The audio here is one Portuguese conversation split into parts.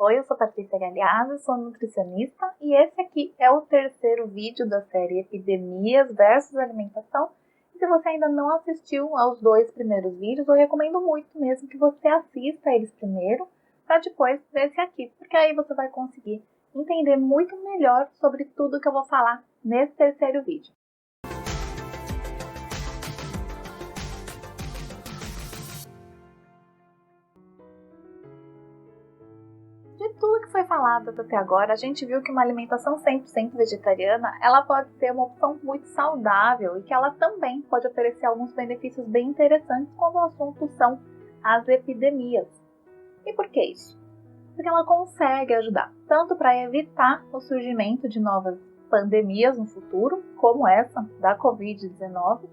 Oi, eu sou Patrícia Galhardo, sou nutricionista e esse aqui é o terceiro vídeo da série Epidemias versus Alimentação. E se você ainda não assistiu aos 2 primeiros vídeos, eu recomendo muito mesmo que você assista eles primeiro, para depois ver esse aqui, porque aí você vai conseguir entender muito melhor sobre tudo que eu vou falar nesse terceiro vídeo. De tudo que foi falado até agora, a gente viu que uma alimentação 100% vegetariana, ela pode ser uma opção muito saudável e que ela também pode oferecer alguns benefícios bem interessantes quando o assunto são as epidemias. E por que isso? Porque ela consegue ajudar tanto para evitar o surgimento de novas pandemias no futuro, como essa da Covid-19.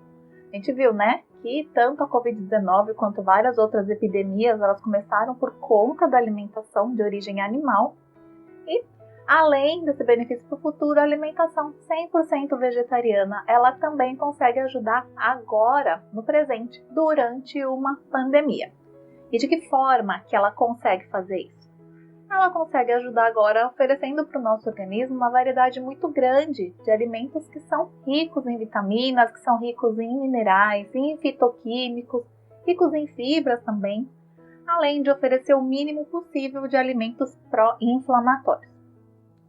A gente viu, né, que tanto a Covid-19 quanto várias outras epidemias, elas começaram por conta da alimentação de origem animal. E, além desse benefício para o futuro, a alimentação 100% vegetariana, ela também consegue ajudar agora, no presente, durante uma pandemia. E de que forma que ela consegue fazer isso? Ela consegue ajudar agora oferecendo para o nosso organismo uma variedade muito grande de alimentos que são ricos em vitaminas, que são ricos em minerais, em fitoquímicos, ricos em fibras também, além de oferecer o mínimo possível de alimentos pró-inflamatórios.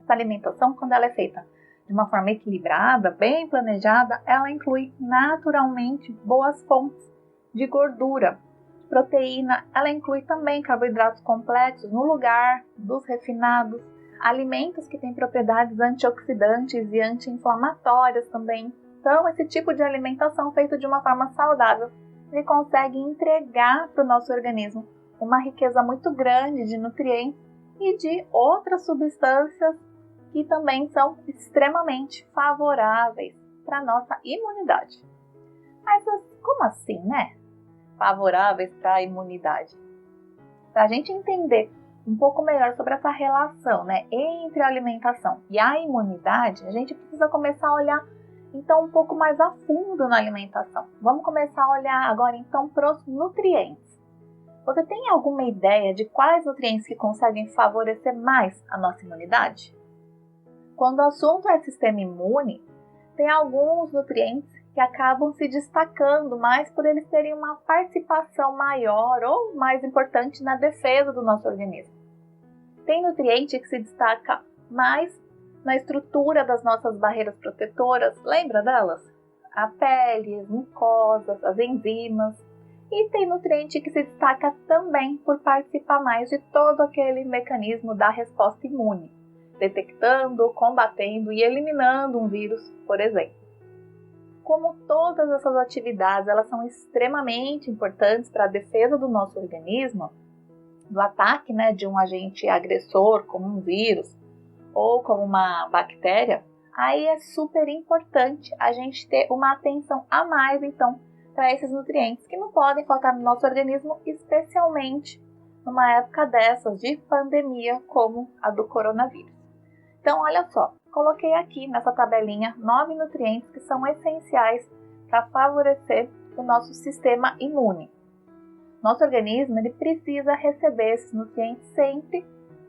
Essa alimentação, quando ela é feita de uma forma equilibrada, bem planejada, ela inclui naturalmente boas fontes de gordura. Proteína, ela inclui também carboidratos complexos no lugar dos refinados, alimentos que têm propriedades antioxidantes e anti-inflamatórias também. Então, esse tipo de alimentação feita de uma forma saudável, ele consegue entregar para o nosso organismo uma riqueza muito grande de nutrientes e de outras substâncias que também são extremamente favoráveis para a nossa imunidade. Mas como assim, né? Favoráveis para a imunidade. Para a gente entender um pouco melhor sobre essa relação, né, entre a alimentação e a imunidade, a gente precisa começar a olhar então um pouco mais a fundo na alimentação. Vamos começar a olhar agora então para os nutrientes. Você tem alguma ideia de quais nutrientes que conseguem favorecer mais a nossa imunidade? Quando o assunto é sistema imune, tem alguns nutrientes que acabam se destacando mais por eles terem uma participação maior ou mais importante na defesa do nosso organismo. Tem nutriente que se destaca mais na estrutura das nossas barreiras protetoras, lembra delas? A pele, as mucosas, as enzimas. E tem nutriente que se destaca também por participar mais de todo aquele mecanismo da resposta imune, detectando, combatendo e eliminando um vírus, por exemplo. Como todas essas atividades elas são extremamente importantes para a defesa do nosso organismo, do ataque, né, de um agente agressor, como um vírus ou como uma bactéria, aí é super importante a gente ter uma atenção a mais, então, para esses nutrientes que não podem faltar no nosso organismo, especialmente numa época dessas de pandemia como a do coronavírus. Então, olha só, coloquei aqui nessa tabelinha 9 nutrientes que são essenciais para favorecer o nosso sistema imune. Nosso organismo ele precisa receber esses nutrientes sempre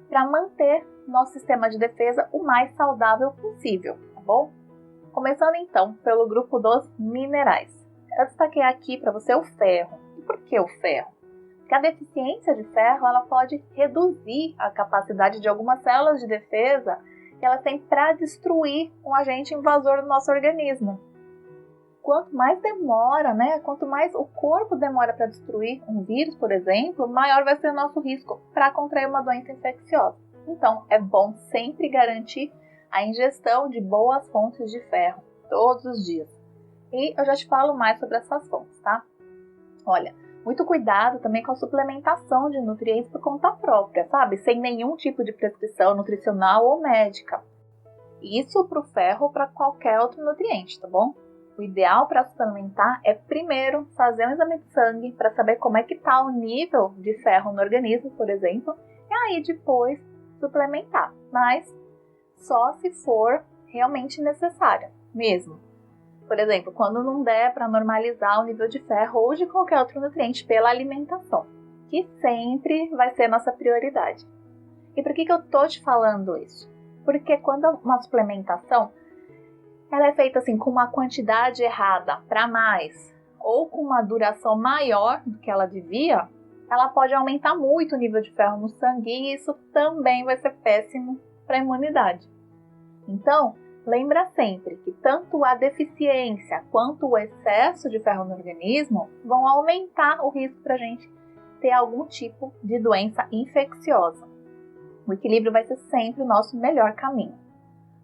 para manter nosso sistema de defesa o mais saudável possível, tá bom? Começando então pelo grupo dos minerais. Eu destaquei aqui para você o ferro. E por que o ferro? Porque a deficiência de ferro ela pode reduzir a capacidade de algumas células de defesa que elas têm para destruir um agente invasor do nosso organismo. Quanto mais demora, né? Quanto mais o corpo demora para destruir um vírus, por exemplo, maior vai ser o nosso risco para contrair uma doença infecciosa. Então, é bom sempre garantir a ingestão de boas fontes de ferro todos os dias. E eu já te falo mais sobre essas fontes, tá? Olha, muito cuidado também com a suplementação de nutrientes por conta própria, sabe? Sem nenhum tipo de prescrição nutricional ou médica. Isso para o ferro ou para qualquer outro nutriente, tá bom? O ideal para suplementar é primeiro fazer um exame de sangue para saber como é que está o nível de ferro no organismo, por exemplo, e aí depois suplementar, mas só se for realmente necessário mesmo. Por exemplo, quando não der para normalizar o nível de ferro ou de qualquer outro nutriente pela alimentação, que sempre vai ser nossa prioridade. E por que eu tô te falando isso? Porque quando uma suplementação ela é feita assim com uma quantidade errada para mais ou com uma duração maior do que ela devia, ela pode aumentar muito o nível de ferro no sangue e isso também vai ser péssimo para a imunidade. Então, lembra sempre que tanto a deficiência quanto o excesso de ferro no organismo vão aumentar o risco para a gente ter algum tipo de doença infecciosa. O equilíbrio vai ser sempre o nosso melhor caminho.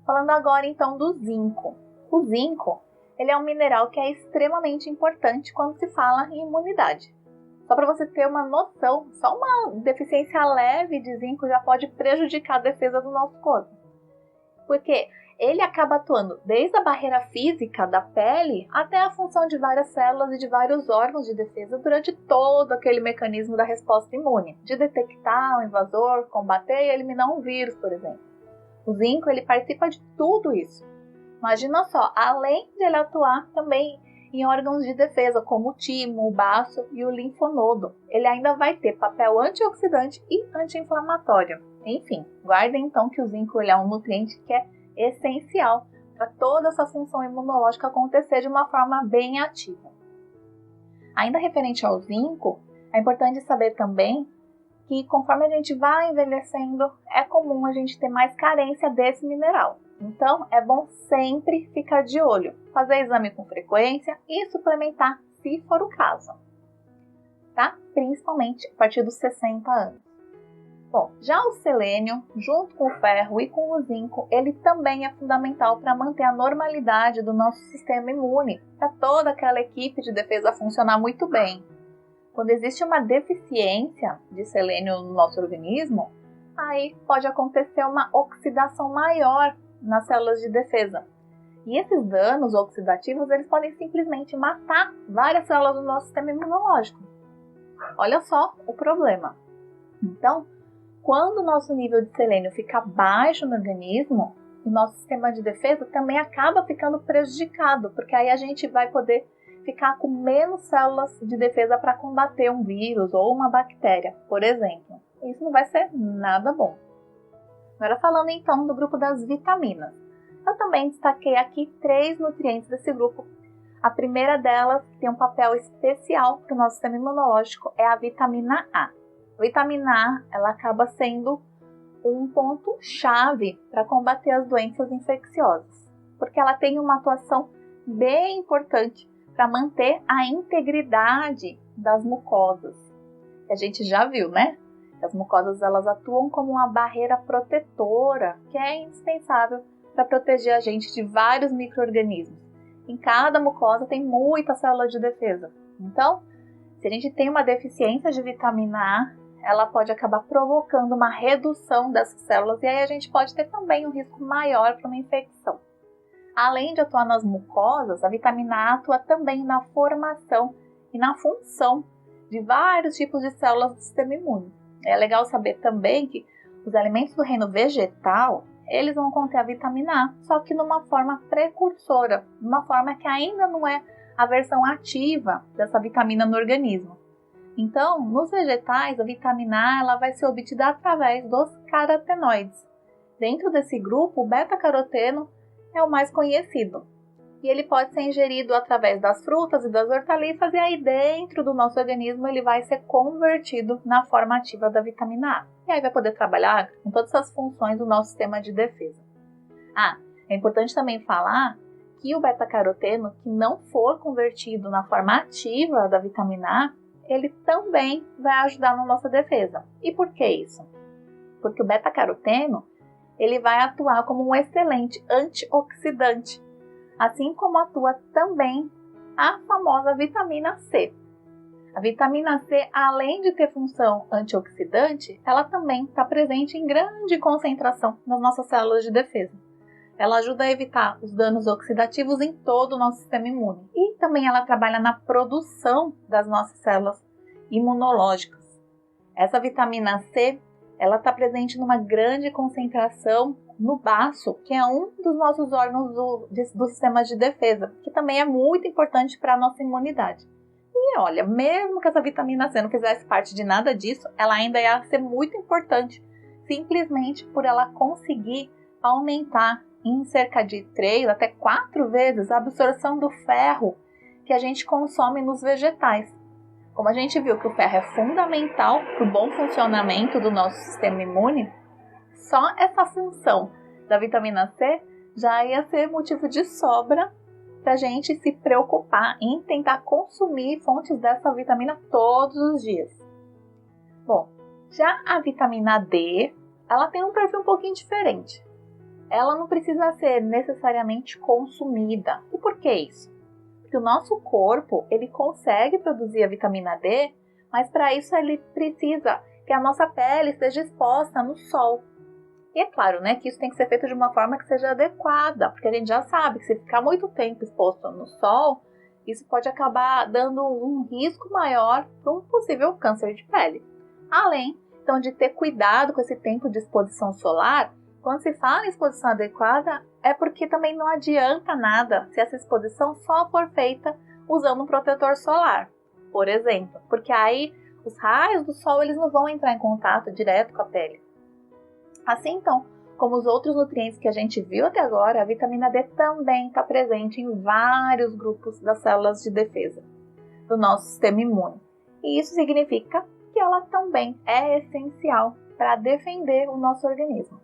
Falando agora então do zinco. O zinco, ele é um mineral que é extremamente importante quando se fala em imunidade. Só para você ter uma noção, só uma deficiência leve de zinco já pode prejudicar a defesa do nosso corpo. Porque ele acaba atuando desde a barreira física da pele até a função de várias células e de vários órgãos de defesa durante todo aquele mecanismo da resposta imune, de detectar um invasor, combater e eliminar um vírus, por exemplo. O zinco, ele participa de tudo isso. Imagina só, além de ele atuar também em órgãos de defesa, como o timo, o baço e o linfonodo, ele ainda vai ter papel antioxidante e anti-inflamatório. Enfim, guardem então que o zinco ele é um nutriente que é essencial para toda essa função imunológica acontecer de uma forma bem ativa. Ainda referente ao zinco, é importante saber também que conforme a gente vai envelhecendo, é comum a gente ter mais carência desse mineral. Então, é bom sempre ficar de olho, fazer exame com frequência e suplementar se for o caso, tá? Principalmente a partir dos 60 anos. Bom, já o selênio, junto com o ferro e com o zinco, ele também é fundamental para manter a normalidade do nosso sistema imune, para toda aquela equipe de defesa funcionar muito bem. Quando existe uma deficiência de selênio no nosso organismo, aí pode acontecer uma oxidação maior nas células de defesa. E esses danos oxidativos, eles podem simplesmente matar várias células do nosso sistema imunológico. Olha só o problema. Então, quando o nosso nível de selênio fica baixo no organismo, o nosso sistema de defesa também acaba ficando prejudicado, porque aí a gente vai poder ficar com menos células de defesa para combater um vírus ou uma bactéria, por exemplo. Isso não vai ser nada bom. Agora falando então do grupo das vitaminas. Eu também destaquei aqui 3 nutrientes desse grupo. A primeira delas, que tem um papel especial para o nosso sistema imunológico, é a vitamina A. A vitamina A, ela acaba sendo um ponto-chave para combater as doenças infecciosas, porque ela tem uma atuação bem importante para manter a integridade das mucosas. A gente já viu, né? As mucosas elas atuam como uma barreira protetora que é indispensável para proteger a gente de vários micro-organismos. Em cada mucosa tem muita célula de defesa. Então, se a gente tem uma deficiência de vitamina A, ela pode acabar provocando uma redução dessas células e aí a gente pode ter também um risco maior para uma infecção. Além de atuar nas mucosas, a vitamina A atua também na formação e na função de vários tipos de células do sistema imune. É legal saber também que os alimentos do reino vegetal, eles vão conter a vitamina A, só que numa forma precursora, numa forma que ainda não é a versão ativa dessa vitamina no organismo. Então, nos vegetais, a vitamina A ela vai ser obtida através dos carotenoides. Dentro desse grupo, o beta-caroteno é o mais conhecido. E ele pode ser ingerido através das frutas e das hortaliças, e aí dentro do nosso organismo ele vai ser convertido na forma ativa da vitamina A. E aí vai poder trabalhar com todas as funções do nosso sistema de defesa. É importante também falar que o beta-caroteno que não for convertido na forma ativa da vitamina A, ele também vai ajudar na nossa defesa. E por que isso? Porque o beta-caroteno ele vai atuar como um excelente antioxidante, assim como atua também a famosa vitamina C. A vitamina C, além de ter função antioxidante, ela também está presente em grande concentração nas nossas células de defesa. Ela ajuda a evitar os danos oxidativos em todo o nosso sistema imune. E também ela trabalha na produção das nossas células imunológicas. Essa vitamina C, ela está presente numa grande concentração no baço, que é um dos nossos órgãos do sistema de defesa, que também é muito importante para a nossa imunidade. E olha, mesmo que essa vitamina C não fizesse parte de nada disso, ela ainda ia ser muito importante simplesmente por ela conseguir aumentar em cerca de 3 até 4 vezes a absorção do ferro que a gente consome nos vegetais. Como a gente viu que o ferro é fundamental para o bom funcionamento do nosso sistema imune, só essa função da vitamina C já ia ser motivo de sobra para a gente se preocupar em tentar consumir fontes dessa vitamina todos os dias. Bom, já a vitamina D, ela tem um perfil um pouquinho diferente. Ela não precisa ser necessariamente consumida. E por que isso? Porque o nosso corpo, ele consegue produzir a vitamina D, mas para isso ele precisa que a nossa pele esteja exposta no sol. E é claro, né, que isso tem que ser feito de uma forma que seja adequada, porque a gente já sabe que se ficar muito tempo exposto no sol, isso pode acabar dando um risco maior para um possível câncer de pele. Além, então, de ter cuidado com esse tempo de exposição solar, quando se fala em exposição adequada, é porque também não adianta nada se essa exposição só for feita usando um protetor solar, por exemplo, porque aí os raios do sol eles não vão entrar em contato direto com a pele. Assim, então, como os outros nutrientes que a gente viu até agora, a vitamina D também está presente em vários grupos das células de defesa do nosso sistema imune. E isso significa que ela também é essencial para defender o nosso organismo.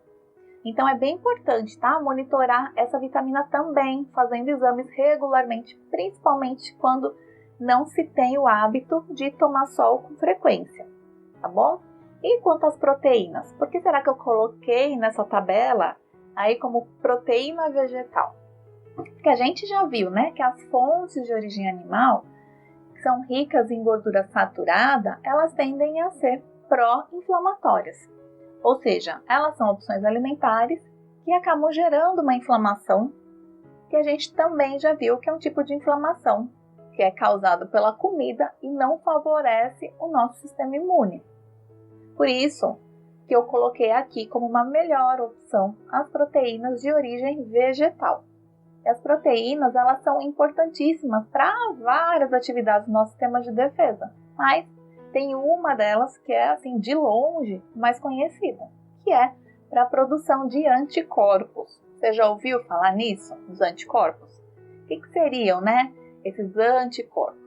Então, é bem importante, tá? Monitorar essa vitamina também, fazendo exames regularmente, principalmente quando não se tem o hábito de tomar sol com frequência, tá bom? E quanto às proteínas? Por que será que eu coloquei nessa tabela aí como proteína vegetal? Porque a gente já viu, né, que as fontes de origem animal, que são ricas em gordura saturada, elas tendem a ser pró-inflamatórias. Ou seja, elas são opções alimentares que acabam gerando uma inflamação, que a gente também já viu que é um tipo de inflamação que é causado pela comida e não favorece o nosso sistema imune. Por isso que eu coloquei aqui como uma melhor opção as proteínas de origem vegetal. E as proteínas, elas são importantíssimas para várias atividades do nosso sistema de defesa, mas tem uma delas que é, assim, de longe, mais conhecida, que é para a produção de anticorpos. Você já ouviu falar nisso, dos anticorpos? O que seriam, né, esses anticorpos?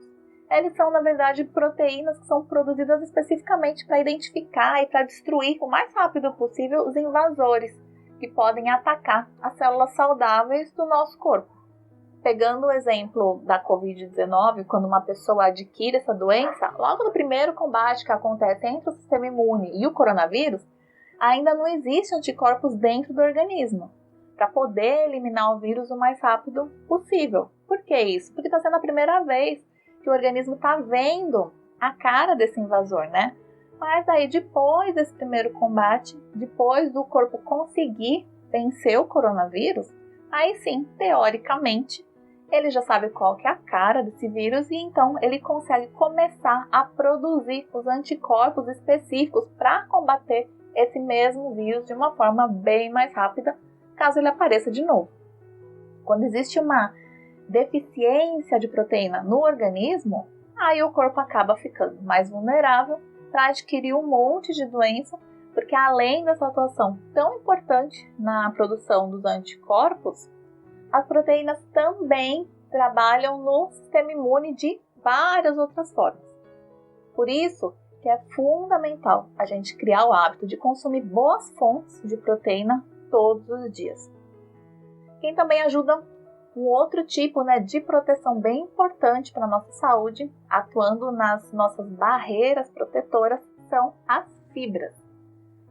Eles são, na verdade, proteínas que são produzidas especificamente para identificar e para destruir o mais rápido possível os invasores que podem atacar as células saudáveis do nosso corpo. Pegando o exemplo da Covid-19, quando uma pessoa adquire essa doença, logo no primeiro combate que acontece entre o sistema imune e o coronavírus, ainda não existem anticorpos dentro do organismo para poder eliminar o vírus o mais rápido possível. Por que isso? Porque está sendo a primeira vez que o organismo está vendo a cara desse invasor, né? Mas aí depois desse primeiro combate, depois do corpo conseguir vencer o coronavírus, aí sim, teoricamente, ele já sabe qual que é a cara desse vírus e então ele consegue começar a produzir os anticorpos específicos para combater esse mesmo vírus de uma forma bem mais rápida, caso ele apareça de novo. Quando existe uma deficiência de proteína no organismo, aí o corpo acaba ficando mais vulnerável para adquirir um monte de doença, porque além dessa atuação tão importante na produção dos anticorpos, as proteínas também trabalham no sistema imune de várias outras formas. Por isso que é fundamental a gente criar o hábito de consumir boas fontes de proteína todos os dias. Quem também ajuda um outro tipo, né, de proteção bem importante para a nossa saúde, atuando nas nossas barreiras protetoras, são as fibras.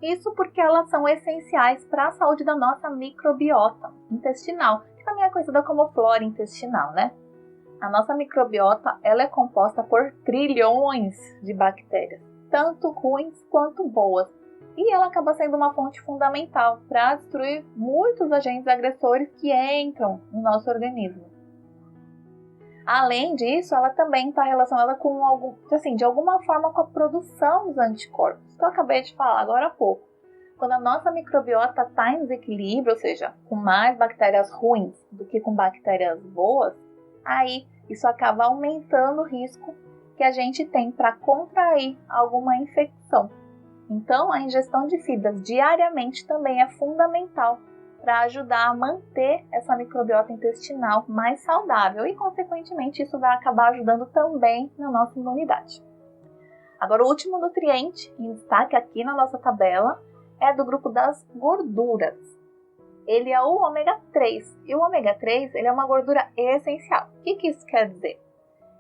Isso porque elas são essenciais para a saúde da nossa microbiota intestinal, que também é conhecida como flora intestinal, né? A nossa microbiota ela é composta por trilhões de bactérias, tanto ruins quanto boas, e ela acaba sendo uma fonte fundamental para destruir muitos agentes agressores que entram no nosso organismo. Além disso, ela também está relacionada com de alguma forma com a produção dos anticorpos, que eu acabei de falar agora há pouco. Quando a nossa microbiota está em desequilíbrio, ou seja, com mais bactérias ruins do que com bactérias boas, aí isso acaba aumentando o risco que a gente tem para contrair alguma infecção. Então, a ingestão de fibras diariamente também é fundamental para ajudar a manter essa microbiota intestinal mais saudável e, consequentemente, isso vai acabar ajudando também na nossa imunidade. Agora, o último nutriente em destaque aqui na nossa tabela é do grupo das gorduras. Ele é o ômega 3, e o ômega 3 ele é uma gordura essencial. O que isso quer dizer?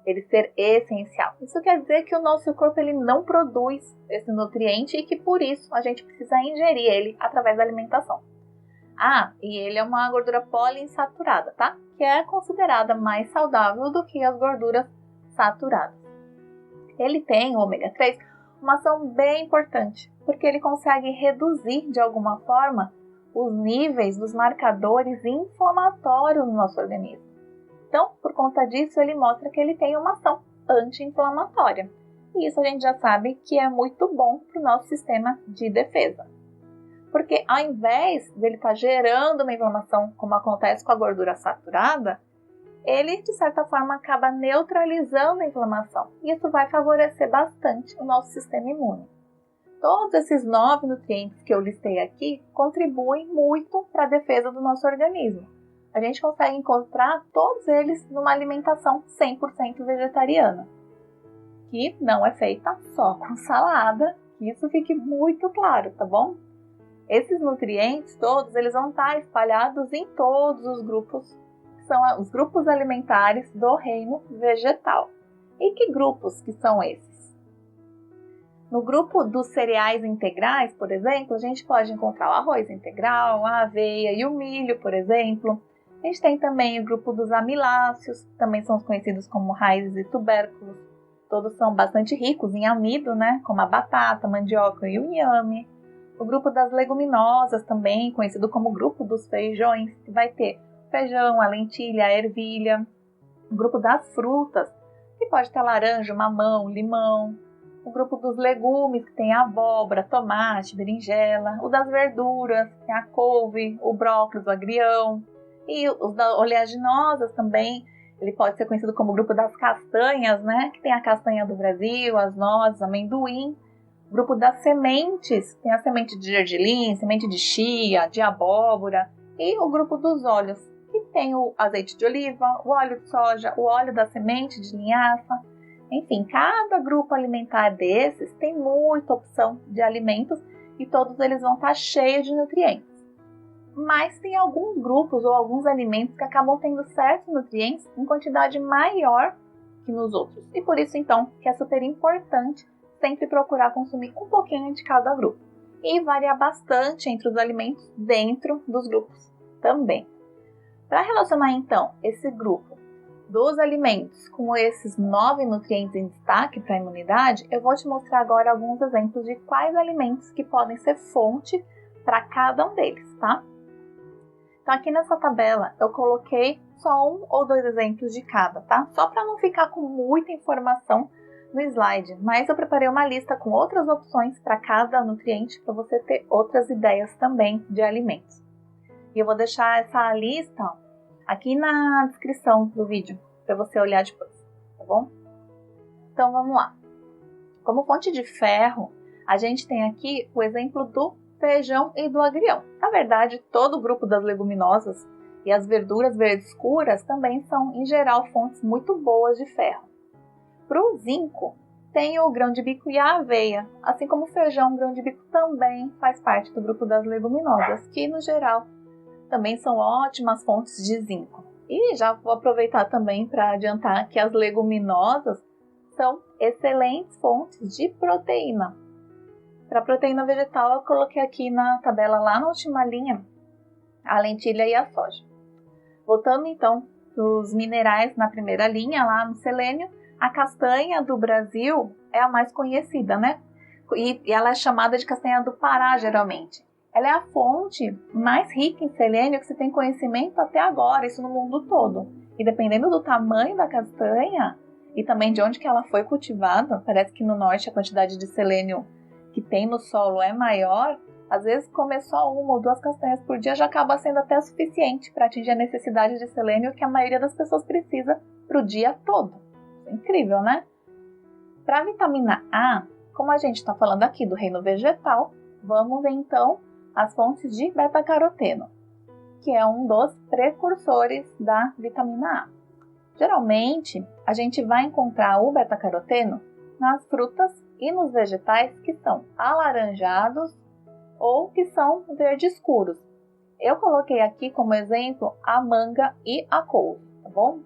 Ele ser essencial. Isso quer dizer que o nosso corpo ele não produz esse nutriente e que por isso a gente precisa ingerir ele através da alimentação. E ele é uma gordura poliinsaturada, tá? Que é considerada mais saudável do que as gorduras saturadas. Ele tem, o ômega 3, uma ação bem importante, porque ele consegue reduzir de alguma forma os níveis dos marcadores inflamatórios no nosso organismo. Então, por conta disso, ele mostra que ele tem uma ação anti-inflamatória. E isso a gente já sabe que é muito bom para o nosso sistema de defesa. Porque ao invés dele estar gerando uma inflamação, como acontece com a gordura saturada, ele, de certa forma, acaba neutralizando a inflamação. E isso vai favorecer bastante o nosso sistema imune. Todos esses 9 nutrientes que eu listei aqui contribuem muito para a defesa do nosso organismo. A gente consegue encontrar todos eles numa alimentação 100% vegetariana, que não é feita só com salada, que isso fique muito claro, tá bom? Esses nutrientes todos, eles vão estar espalhados em todos os grupos, que são os grupos alimentares do reino vegetal. E que grupos que são esses? No grupo dos cereais integrais, por exemplo, a gente pode encontrar o arroz integral, a aveia e o milho, por exemplo. A gente tem também o grupo dos amiláceos, que também são conhecidos como raízes e tubérculos. Todos são bastante ricos em amido, né? Como a batata, a mandioca e o inhame. O grupo das leguminosas também, conhecido como grupo dos feijões, que vai ter feijão, a lentilha, a ervilha. O grupo das frutas, que pode ter laranja, mamão, limão. O grupo dos legumes, que tem a abóbora, tomate, berinjela. O das verduras, que tem a couve, o brócolis, o agrião. E os oleaginosas também, ele pode ser conhecido como o grupo das castanhas, né? Que tem a castanha do Brasil, as nozes, amendoim. O grupo das sementes, tem a semente de gergelim, semente de chia, de abóbora. E o grupo dos óleos, que tem o azeite de oliva, o óleo de soja, o óleo da semente de linhaça. Enfim, cada grupo alimentar desses tem muita opção de alimentos e todos eles vão estar cheios de nutrientes. Mas tem alguns grupos ou alguns alimentos que acabam tendo certos nutrientes em quantidade maior que nos outros. E por isso, então, que é super importante sempre procurar consumir um pouquinho de cada grupo. E variar bastante entre os alimentos dentro dos grupos também. Para relacionar, então, esse grupo dos alimentos com esses 9 nutrientes em destaque para a imunidade, eu vou te mostrar agora alguns exemplos de quais alimentos que podem ser fonte para cada um deles, tá? Então aqui nessa tabela eu coloquei só 1 ou 2 exemplos de cada, tá? Só para não ficar com muita informação no slide, mas eu preparei uma lista com outras opções para cada nutriente para você ter outras ideias também de alimentos. E eu vou deixar essa lista aqui na descrição do vídeo para você olhar depois, tá bom? Então vamos lá. Como fonte de ferro, a gente tem aqui o exemplo do feijão e do agrião. Na verdade, todo o grupo das leguminosas e as verduras verdes escuras também são, em geral, fontes muito boas de ferro. Para o zinco, tem o grão de bico e a aveia, assim como o feijão, o grão de bico também faz parte do grupo das leguminosas, que, no geral, também são ótimas fontes de zinco. E já vou aproveitar também para adiantar que as leguminosas são excelentes fontes de proteína. Para a proteína vegetal, eu coloquei aqui na tabela, lá na última linha, a lentilha e a soja. Voltando então para os minerais na primeira linha, lá no selênio, a castanha do Brasil é a mais conhecida, né? E ela é chamada de castanha do Pará, geralmente. Ela é a fonte mais rica em selênio que se tem conhecimento até agora, isso no mundo todo. E dependendo do tamanho da castanha e também de onde que ela foi cultivada, parece que no norte a quantidade de selênio que tem no solo é maior, às vezes comer só 1 ou 2 castanhas por dia já acaba sendo até suficiente para atingir a necessidade de selênio que a maioria das pessoas precisa para o dia todo. Incrível, né? Para a vitamina A, Como a gente está falando aqui do reino vegetal, vamos ver então as fontes de beta-caroteno, que é um dos precursores da vitamina A. Geralmente, a gente vai encontrar o beta-caroteno nas frutas e nos vegetais que são alaranjados ou que são verde escuros. Eu coloquei aqui como exemplo a manga e a couve, tá bom?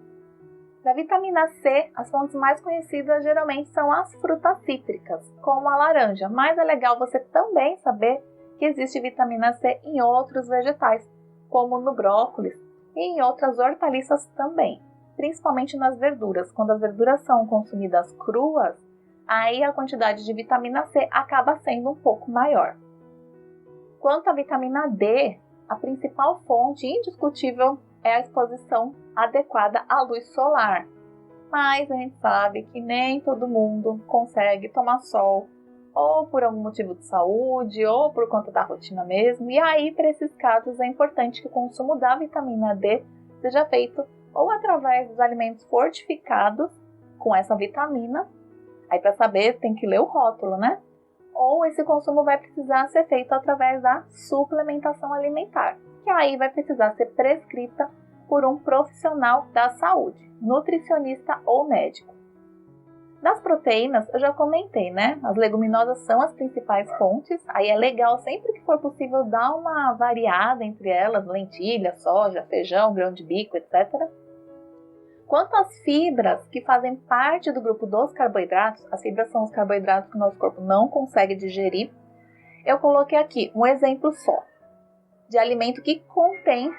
Da vitamina C, as fontes mais conhecidas geralmente são as frutas cítricas, como a laranja, mas é legal você também saber que existe vitamina C em outros vegetais, como no brócolis e em outras hortaliças também, principalmente nas verduras. Quando as verduras são consumidas cruas, aí a quantidade de vitamina C acaba sendo um pouco maior. Quanto à vitamina D, a principal fonte indiscutível é a exposição adequada à luz solar. Mas a gente sabe que nem todo mundo consegue tomar sol, ou por algum motivo de saúde, ou por conta da rotina mesmo. E aí, para esses casos, é importante que o consumo da vitamina D seja feito ou através dos alimentos fortificados com essa vitamina. Aí, para saber, tem que ler o rótulo, né? Ou esse consumo vai precisar ser feito através da suplementação alimentar, que aí vai precisar ser prescrita por um profissional da saúde, nutricionista ou médico. Das proteínas, eu já comentei, né? As leguminosas são as principais fontes, aí é legal sempre que for possível dar uma variada entre elas, lentilha, soja, feijão, grão de bico, etc. Quanto às fibras que fazem parte do grupo dos carboidratos, as fibras são os carboidratos que o nosso corpo não consegue digerir, eu coloquei aqui um exemplo só de alimento que contém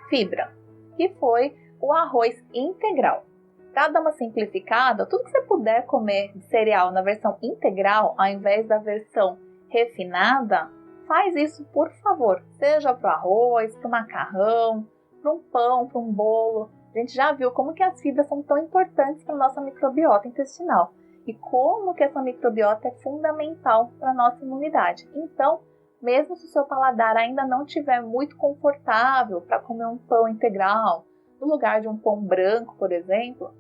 fibra, que foi o arroz integral. Para dar uma simplificada, tudo que você puder comer de cereal na versão integral, ao invés da versão refinada, faz isso por favor, seja para o arroz, para o macarrão, para um pão, para um bolo. A gente já viu como que as fibras são tão importantes para a nossa microbiota intestinal e como que essa microbiota é fundamental para a nossa imunidade. Então, mesmo se o seu paladar ainda não estiver muito confortável para comer um pão integral, no lugar de um pão branco, por exemplo,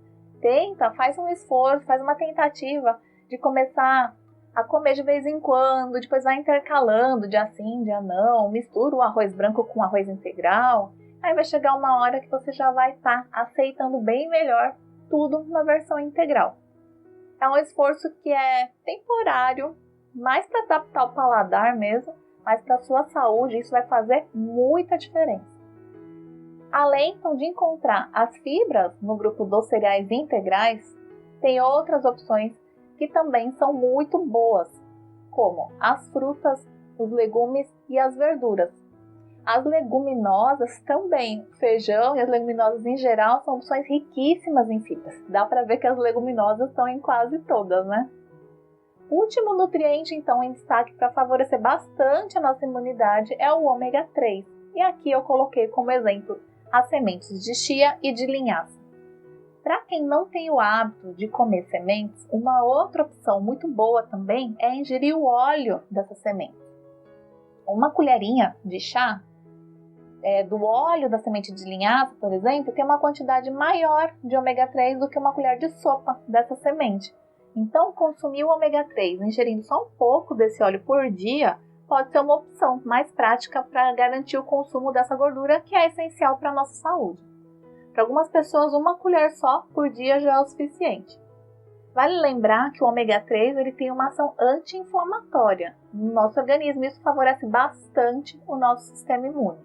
faz um esforço, faz uma tentativa de começar a comer de vez em quando, depois vai intercalando, dia sim, dia não, mistura o arroz branco com o arroz integral. Aí vai chegar uma hora que você já vai estar aceitando bem melhor tudo na versão integral. É um esforço que é temporário, mais para adaptar o paladar mesmo, mas para a sua saúde isso vai fazer muita diferença. Além então, de encontrar as fibras no grupo dos cereais integrais, tem outras opções que também são muito boas, como as frutas, os legumes e as verduras. As leguminosas também, o feijão e as leguminosas em geral são opções riquíssimas em fibras. Dá para ver que as leguminosas estão em quase todas, né? O último nutriente, então, em destaque para favorecer bastante a nossa imunidade é o ômega 3. E aqui eu coloquei como exemplo as sementes de chia e de linhaça. Para quem não tem o hábito de comer sementes, uma outra opção muito boa também é ingerir o óleo dessas sementes. Uma colherinha de chá do óleo da semente de linhaça, por exemplo, tem uma quantidade maior de ômega 3 do que uma colher de sopa dessa semente. Então, consumir o ômega 3 ingerindo só um pouco desse óleo por dia pode ser uma opção mais prática para garantir o consumo dessa gordura que é essencial para a nossa saúde. Para algumas pessoas, uma colher só por dia já é o suficiente. Vale lembrar que o ômega 3 ele tem uma ação anti-inflamatória no nosso organismo e isso favorece bastante o nosso sistema imune.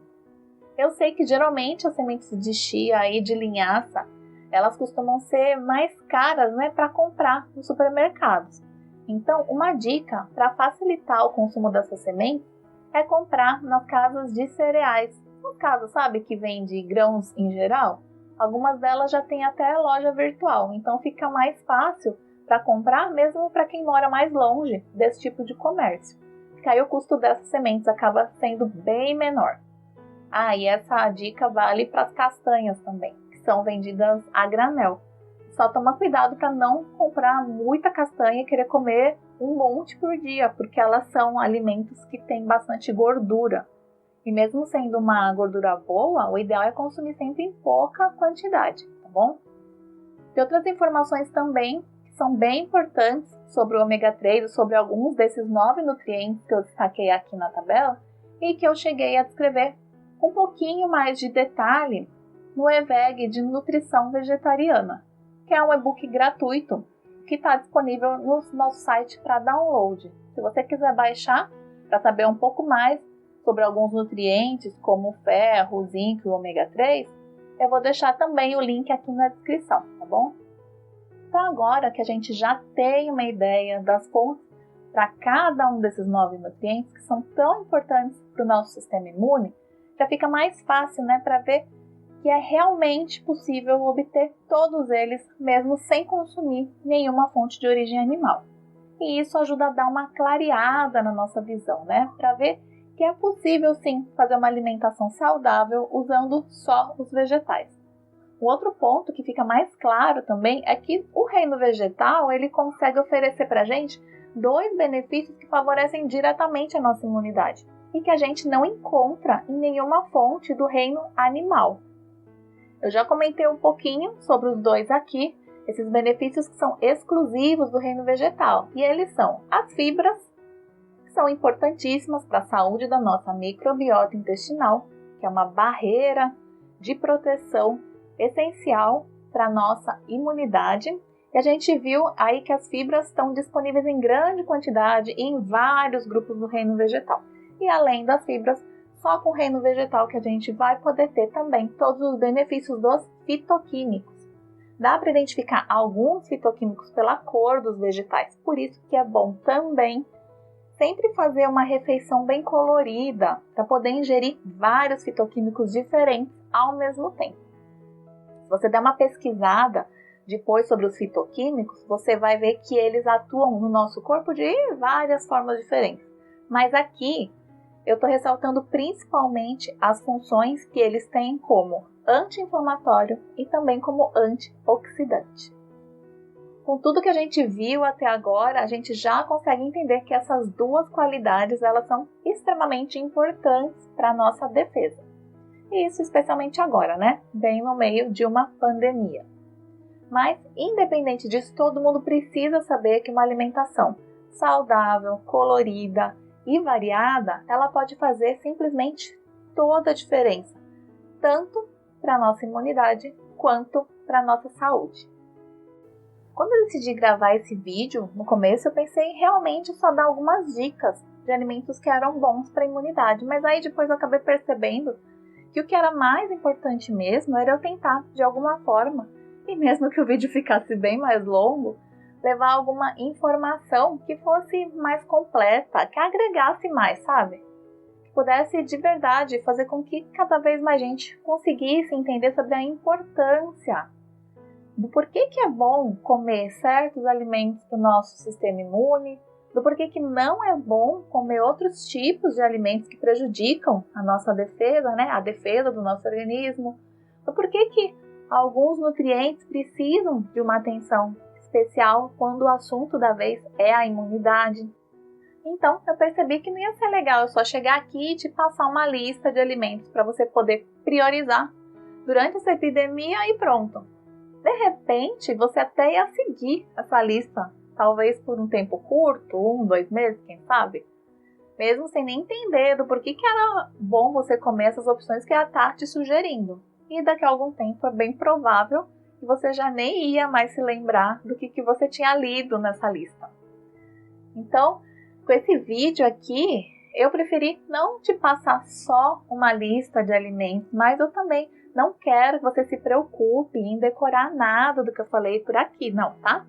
Eu sei que geralmente as sementes de chia e de linhaça, elas costumam ser mais caras, né, para comprar nos supermercados. Então, uma dica para facilitar o consumo dessas sementes é comprar nas casas de cereais. Nas casas, sabe, que vende grãos em geral? Algumas delas já têm até loja virtual, então fica mais fácil para comprar mesmo para quem mora mais longe desse tipo de comércio. Porque aí o custo dessas sementes acaba sendo bem menor. E essa dica vale para as castanhas também, que são vendidas a granel. Só toma cuidado para não comprar muita castanha e querer comer um monte por dia, porque elas são alimentos que têm bastante gordura. E mesmo sendo uma gordura boa, o ideal é consumir sempre em pouca quantidade, tá bom? Tem outras informações também que são bem importantes sobre o ômega 3, sobre alguns desses 9 nutrientes que eu destaquei aqui na tabela e que eu cheguei a descrever com um pouquinho mais de detalhe no EVEG de Nutrição Vegetariana, que é um e-book gratuito que está disponível no nosso site para download. Se você quiser baixar para saber um pouco mais sobre alguns nutrientes, como o ferro, o zinco e o ômega 3, eu vou deixar também o link aqui na descrição, tá bom? Então agora que a gente já tem uma ideia das fontes para cada um desses 9 nutrientes que são tão importantes para o nosso sistema imune, já fica mais fácil, né, para ver que é realmente possível obter todos eles mesmo sem consumir nenhuma fonte de origem animal. E isso ajuda a dar uma clareada na nossa visão, né, para ver que é possível sim fazer uma alimentação saudável usando só os vegetais. Um outro ponto que fica mais claro também é que o reino vegetal ele consegue oferecer para a gente 2 benefícios que favorecem diretamente a nossa imunidade e que a gente não encontra em nenhuma fonte do reino animal. Eu já comentei um pouquinho sobre os 2 aqui, esses benefícios que são exclusivos do reino vegetal, e eles são as fibras, que são importantíssimas para a saúde da nossa microbiota intestinal, que é uma barreira de proteção essencial para a nossa imunidade. E a gente viu aí que as fibras estão disponíveis em grande quantidade em vários grupos do reino vegetal. E além das fibras, só com o reino vegetal que a gente vai poder ter também todos os benefícios dos fitoquímicos. Dá para identificar alguns fitoquímicos pela cor dos vegetais, por isso que é bom também sempre fazer uma refeição bem colorida para poder ingerir vários fitoquímicos diferentes ao mesmo tempo. Se você der uma pesquisada depois sobre os fitoquímicos, você vai ver que eles atuam no nosso corpo de várias formas diferentes. Mas aqui eu estou ressaltando principalmente as funções que eles têm como anti-inflamatório e também como antioxidante. Com tudo que a gente viu até agora, a gente já consegue entender que essas 2 qualidades elas são extremamente importantes para a nossa defesa. E isso especialmente agora, né? Bem no meio de uma pandemia. Mas, independente disso, todo mundo precisa saber que uma alimentação saudável, colorida e variada, ela pode fazer simplesmente toda a diferença, tanto para a nossa imunidade quanto para a nossa saúde. Quando eu decidi gravar esse vídeo, no começo eu pensei em realmente só dar algumas dicas de alimentos que eram bons para a imunidade, mas aí depois eu acabei percebendo que o que era mais importante mesmo era eu tentar, de alguma forma, e mesmo que o vídeo ficasse bem mais longo, levar alguma informação que fosse mais completa, que agregasse mais, sabe? Que pudesse de verdade fazer com que cada vez mais gente conseguisse entender sobre a importância do porquê que é bom comer certos alimentos para o nosso sistema imune, do porquê que não é bom comer outros tipos de alimentos que prejudicam a nossa defesa, né? A defesa do nosso organismo, do porquê que alguns nutrientes precisam de uma atenção especial quando o assunto da vez é a imunidade. Então, eu percebi que não ia ser legal eu só chegar aqui e te passar uma lista de alimentos para você poder priorizar durante essa epidemia e pronto. De repente, você até ia seguir essa lista, talvez por um tempo curto, 1, 2 meses, quem sabe? Mesmo sem nem entender do porquê que era bom você comer essas opções que ela está te sugerindo. E daqui a algum tempo é bem provável que você já nem ia mais se lembrar do que você tinha lido nessa lista. Então, com esse vídeo aqui, eu preferi não te passar só uma lista de alimentos, mas eu também não quero que você se preocupe em decorar nada do que eu falei por aqui, não, tá?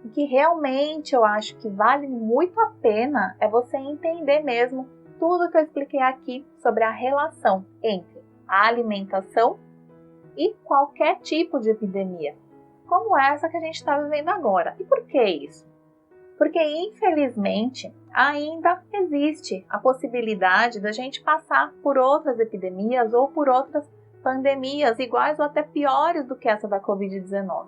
O que realmente eu acho que vale muito a pena é você entender mesmo tudo que eu expliquei aqui sobre a relação entre a alimentação e qualquer tipo de epidemia, como essa que a gente está vivendo agora. E por que isso? Porque, infelizmente, ainda existe a possibilidade da gente passar por outras epidemias ou por outras pandemias iguais ou até piores do que essa da Covid-19.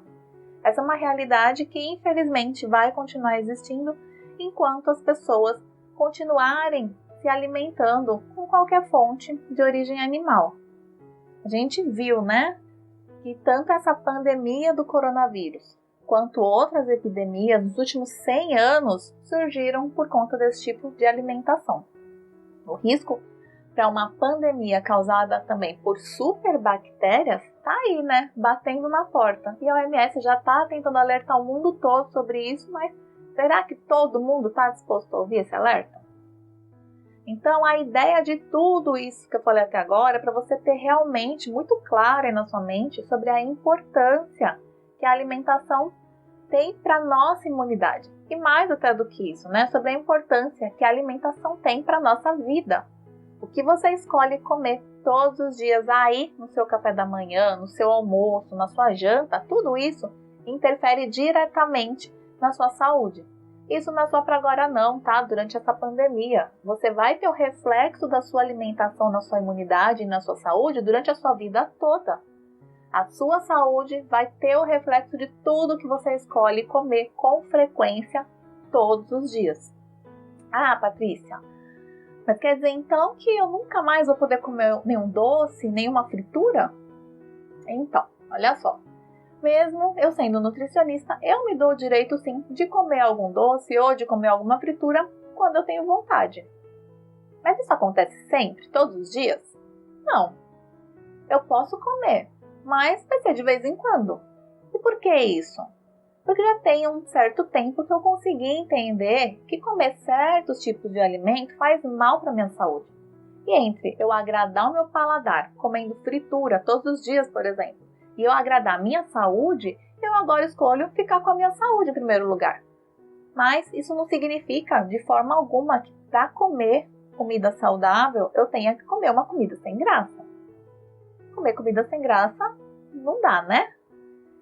Essa é uma realidade que, infelizmente, vai continuar existindo enquanto as pessoas continuarem se alimentando com qualquer fonte de origem animal. A gente viu, né, que tanto essa pandemia do coronavírus quanto outras epidemias nos últimos 100 anos surgiram por conta desse tipo de alimentação. O risco para uma pandemia causada também por superbactérias está aí, né? Batendo na porta. E a OMS já está tentando alertar o mundo todo sobre isso, mas será que todo mundo está disposto a ouvir esse alerta? Então, a ideia de tudo isso que eu falei até agora é para você ter realmente muito claro aí na sua mente sobre a importância que a alimentação tem para a nossa imunidade. E mais até do que isso, né? Sobre a importância que a alimentação tem para a nossa vida. O que você escolhe comer todos os dias aí no seu café da manhã, no seu almoço, na sua janta, tudo isso interfere diretamente na sua saúde. Isso não é só para agora não, tá? Durante essa pandemia, você vai ter o reflexo da sua alimentação na sua imunidade e na sua saúde durante a sua vida toda. A sua saúde vai ter o reflexo de tudo que você escolhe comer com frequência todos os dias. Ah, Patrícia, mas quer dizer então que eu nunca mais vou poder comer nenhum doce, nenhuma fritura? Então, olha só. Mesmo eu sendo nutricionista, eu me dou o direito sim de comer algum doce ou de comer alguma fritura quando eu tenho vontade. Mas isso acontece sempre, todos os dias? Não. Eu posso comer, mas vai ser de vez em quando. E por que isso? Porque já tem um certo tempo que eu consegui entender que comer certos tipos de alimento faz mal para a minha saúde. E entre eu agradar o meu paladar comendo fritura todos os dias, por exemplo, e eu agradar a minha saúde, eu agora escolho ficar com a minha saúde em primeiro lugar. Mas isso não significa de forma alguma que para comer comida saudável eu tenha que comer uma comida sem graça. Comer comida sem graça não dá, né?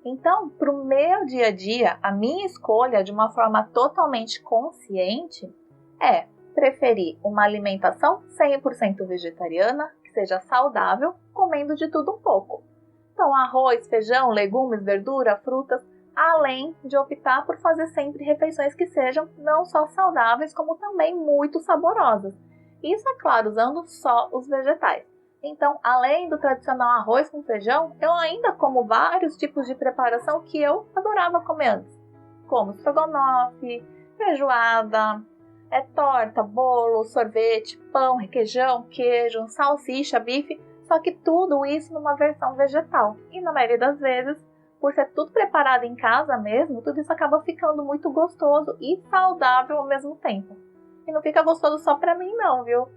Então, para o meu dia a dia, a minha escolha de uma forma totalmente consciente é preferir uma alimentação 100% vegetariana, que seja saudável, comendo de tudo um pouco. Então, arroz, feijão, legumes, verdura, frutas, além de optar por fazer sempre refeições que sejam não só saudáveis, como também muito saborosas. Isso, é claro, usando só os vegetais. Então, além do tradicional arroz com feijão, eu ainda como vários tipos de preparação que eu adorava comer antes. Como estrogonofe, feijoada, torta, bolo, sorvete, pão, requeijão, queijo, salsicha, bife, só que tudo isso numa versão vegetal. E na maioria das vezes, por ser tudo preparado em casa mesmo, tudo isso acaba ficando muito gostoso e saudável ao mesmo tempo. E não fica gostoso só pra mim não, viu?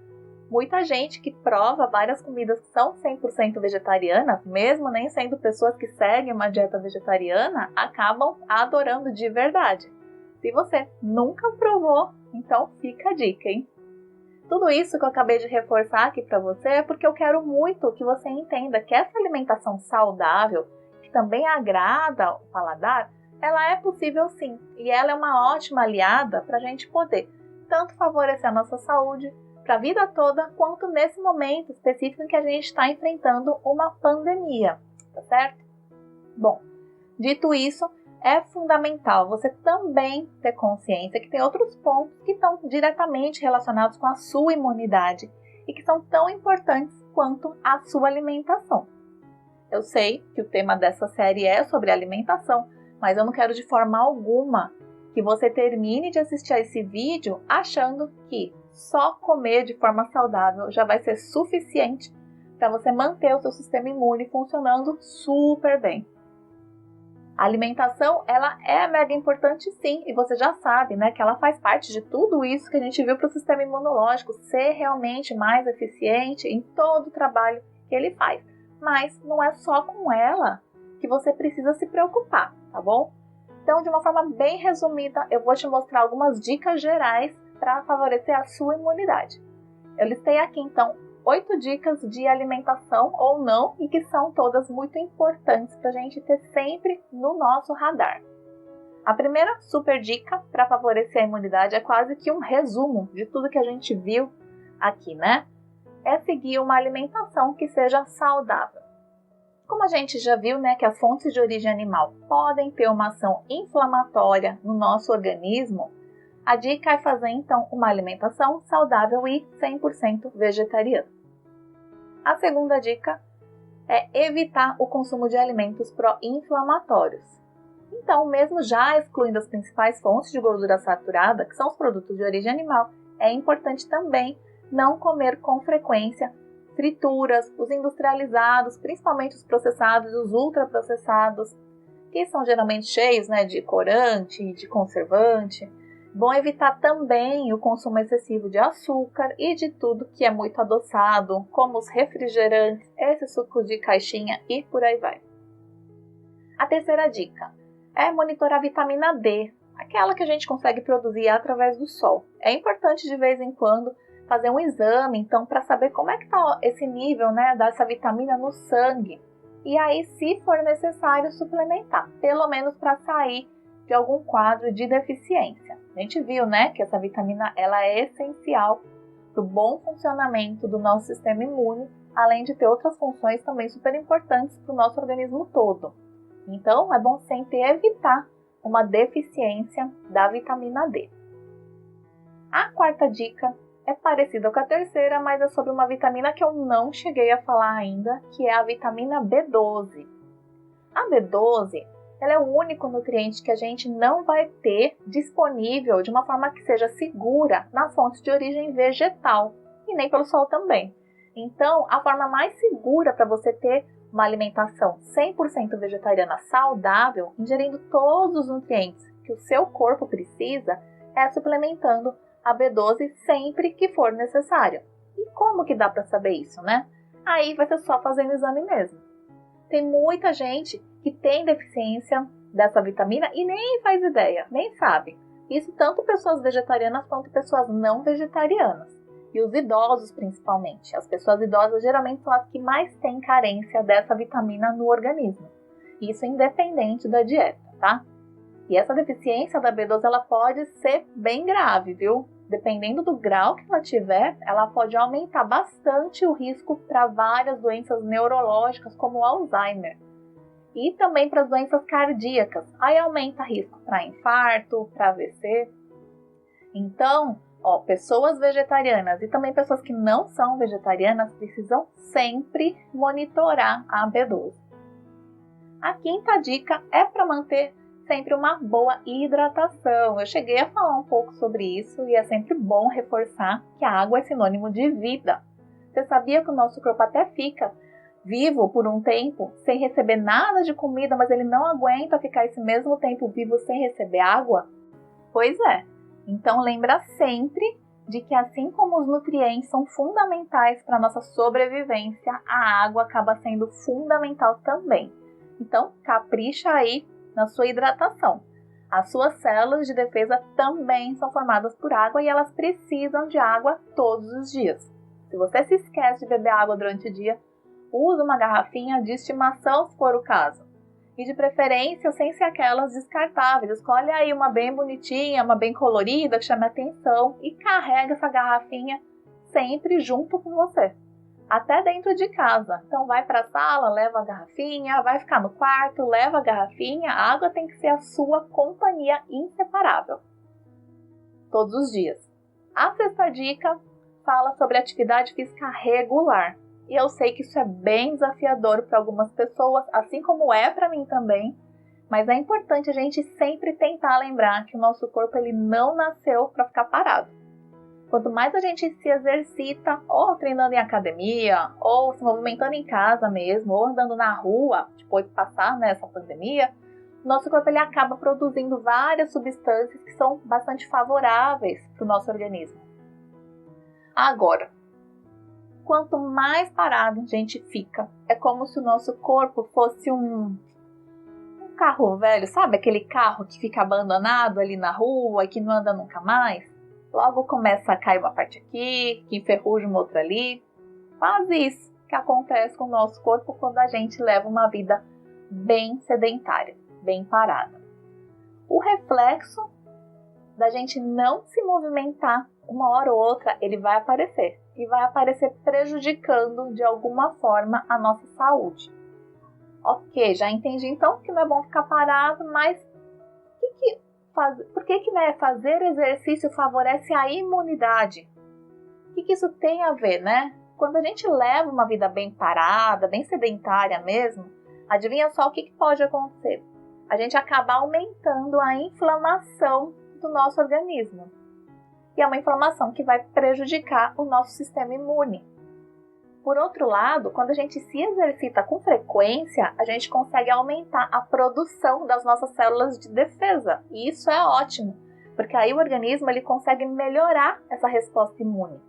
Muita gente que prova várias comidas que são 100% vegetarianas, mesmo nem sendo pessoas que seguem uma dieta vegetariana, acabam adorando de verdade. Se você nunca provou, então fica a dica, hein? Tudo isso que eu acabei de reforçar aqui para você é porque eu quero muito que você entenda que essa alimentação saudável, que também agrada o paladar, ela é possível sim. E ela é uma ótima aliada para a gente poder tanto favorecer a nossa saúde, para a vida toda, quanto nesse momento específico em que a gente está enfrentando uma pandemia, tá certo? Bom, dito isso, é fundamental você também ter consciência que tem outros pontos que estão diretamente relacionados com a sua imunidade e que são tão importantes quanto a sua alimentação. Eu sei que o tema dessa série é sobre alimentação, mas eu não quero de forma alguma que você termine de assistir a esse vídeo achando que só comer de forma saudável já vai ser suficiente para você manter o seu sistema imune funcionando super bem. A alimentação, ela é mega importante sim, e você já sabe, né, que ela faz parte de tudo isso que a gente viu para o sistema imunológico ser realmente mais eficiente em todo o trabalho que ele faz. Mas não é só com ela que você precisa se preocupar, tá bom? Então, de uma forma bem resumida, eu vou te mostrar algumas dicas gerais para favorecer a sua imunidade. Eu listei aqui, então, 8 dicas de alimentação ou não e que são todas muito importantes para a gente ter sempre no nosso radar. A primeira super dica para favorecer a imunidade é quase que um resumo de tudo que a gente viu aqui, né? É seguir uma alimentação que seja saudável. Como a gente já viu, né, que as fontes de origem animal podem ter uma ação inflamatória no nosso organismo, a dica é fazer, então, uma alimentação saudável e 100% vegetariana. A segunda dica é evitar o consumo de alimentos pró-inflamatórios. Então, mesmo já excluindo as principais fontes de gordura saturada, que são os produtos de origem animal, é importante também não comer com frequência frituras, os industrializados, principalmente os processados e os ultraprocessados, que são geralmente cheios, né, de corante, de conservante. Bom evitar também o consumo excessivo de açúcar e de tudo que é muito adoçado, como os refrigerantes, esses sucos de caixinha e por aí vai. A terceira dica é monitorar a vitamina D, aquela que a gente consegue produzir através do sol. É importante de vez em quando fazer um exame, então, para saber como é que está esse nível, né, dessa vitamina no sangue. E aí, se for necessário, suplementar, pelo menos para sair de algum quadro de deficiência. A gente viu, né, que essa vitamina ela é essencial para o bom funcionamento do nosso sistema imune, além de ter outras funções também super importantes para o nosso organismo todo. Então, é bom sempre evitar uma deficiência da vitamina D. A quarta dica é parecida com a terceira, mas é sobre uma vitamina que eu não cheguei a falar ainda, que é a vitamina B12. A B12 ela é o único nutriente que a gente não vai ter disponível de uma forma que seja segura nas fontes de origem vegetal e nem pelo sol também. Então, a forma mais segura para você ter uma alimentação 100% vegetariana saudável, ingerindo todos os nutrientes que o seu corpo precisa, é suplementando a B12 sempre que for necessário. E como que dá para saber isso, né? Aí vai ser só fazendo exame mesmo. Tem muita gente que tem deficiência dessa vitamina e nem faz ideia, nem sabe. Isso tanto pessoas vegetarianas quanto pessoas não vegetarianas. E os idosos principalmente. As pessoas idosas geralmente são as que mais têm carência dessa vitamina no organismo. Isso independente da dieta, tá? E essa deficiência da B12 ela pode ser bem grave, viu? Dependendo do grau que ela tiver, ela pode aumentar bastante o risco para várias doenças neurológicas, como o Alzheimer. E também para as doenças cardíacas. Aí aumenta risco para infarto, para AVC. Então, pessoas vegetarianas e também pessoas que não são vegetarianas precisam sempre monitorar a B12. A quinta dica é para manter sempre uma boa hidratação. Eu cheguei a falar um pouco sobre isso e é sempre bom reforçar que a água é sinônimo de vida. Você sabia que o nosso corpo até fica vivo por um tempo sem receber nada de comida, mas ele não aguenta ficar esse mesmo tempo vivo sem receber água? Pois é. Então lembra sempre de que assim como os nutrientes são fundamentais para a nossa sobrevivência, a água acaba sendo fundamental também. Então capricha aí na sua hidratação. As suas células de defesa também são formadas por água e elas precisam de água todos os dias. Se você se esquece de beber água durante o dia, use uma garrafinha de estimação se for o caso. E de preferência sem ser aquelas descartáveis. Escolhe aí uma bem bonitinha, uma bem colorida, que chame a atenção e carrega essa garrafinha sempre junto com você. Até dentro de casa. Então vai para a sala, leva a garrafinha, vai ficar no quarto, leva a garrafinha. A água tem que ser a sua companhia inseparável. Todos os dias. A sexta dica fala sobre atividade física regular. E eu sei que isso é bem desafiador para algumas pessoas, assim como é para mim também. Mas é importante a gente sempre tentar lembrar que o nosso corpo ele não nasceu para ficar parado. Quanto mais a gente se exercita, ou treinando em academia, ou se movimentando em casa mesmo, ou andando na rua, depois de passar nessa pandemia, o nosso corpo ele acaba produzindo várias substâncias que são bastante favoráveis para o nosso organismo. Agora, quanto mais parado a gente fica, é como se o nosso corpo fosse um carro velho, sabe? Aquele carro que fica abandonado ali na rua e que não anda nunca mais. Logo começa a cair uma parte aqui, que enferruja uma outra ali. Faz isso que acontece com o nosso corpo quando a gente leva uma vida bem sedentária, bem parada. O reflexo da gente não se movimentar, uma hora ou outra, ele vai aparecer. E vai aparecer prejudicando de alguma forma a nossa saúde. Ok, já entendi então que não é bom ficar parado, mas por que né, fazer exercício favorece a imunidade? O que isso tem a ver, né? Quando a gente leva uma vida bem parada, bem sedentária mesmo, adivinha só o que pode acontecer? a gente acaba aumentando a inflamação do nosso organismo. E é uma inflamação que vai prejudicar o nosso sistema imune. Por outro lado, quando a gente se exercita com frequência, a gente consegue aumentar a produção das nossas células de defesa. E isso é ótimo, porque aí o organismo ele consegue melhorar essa resposta imune.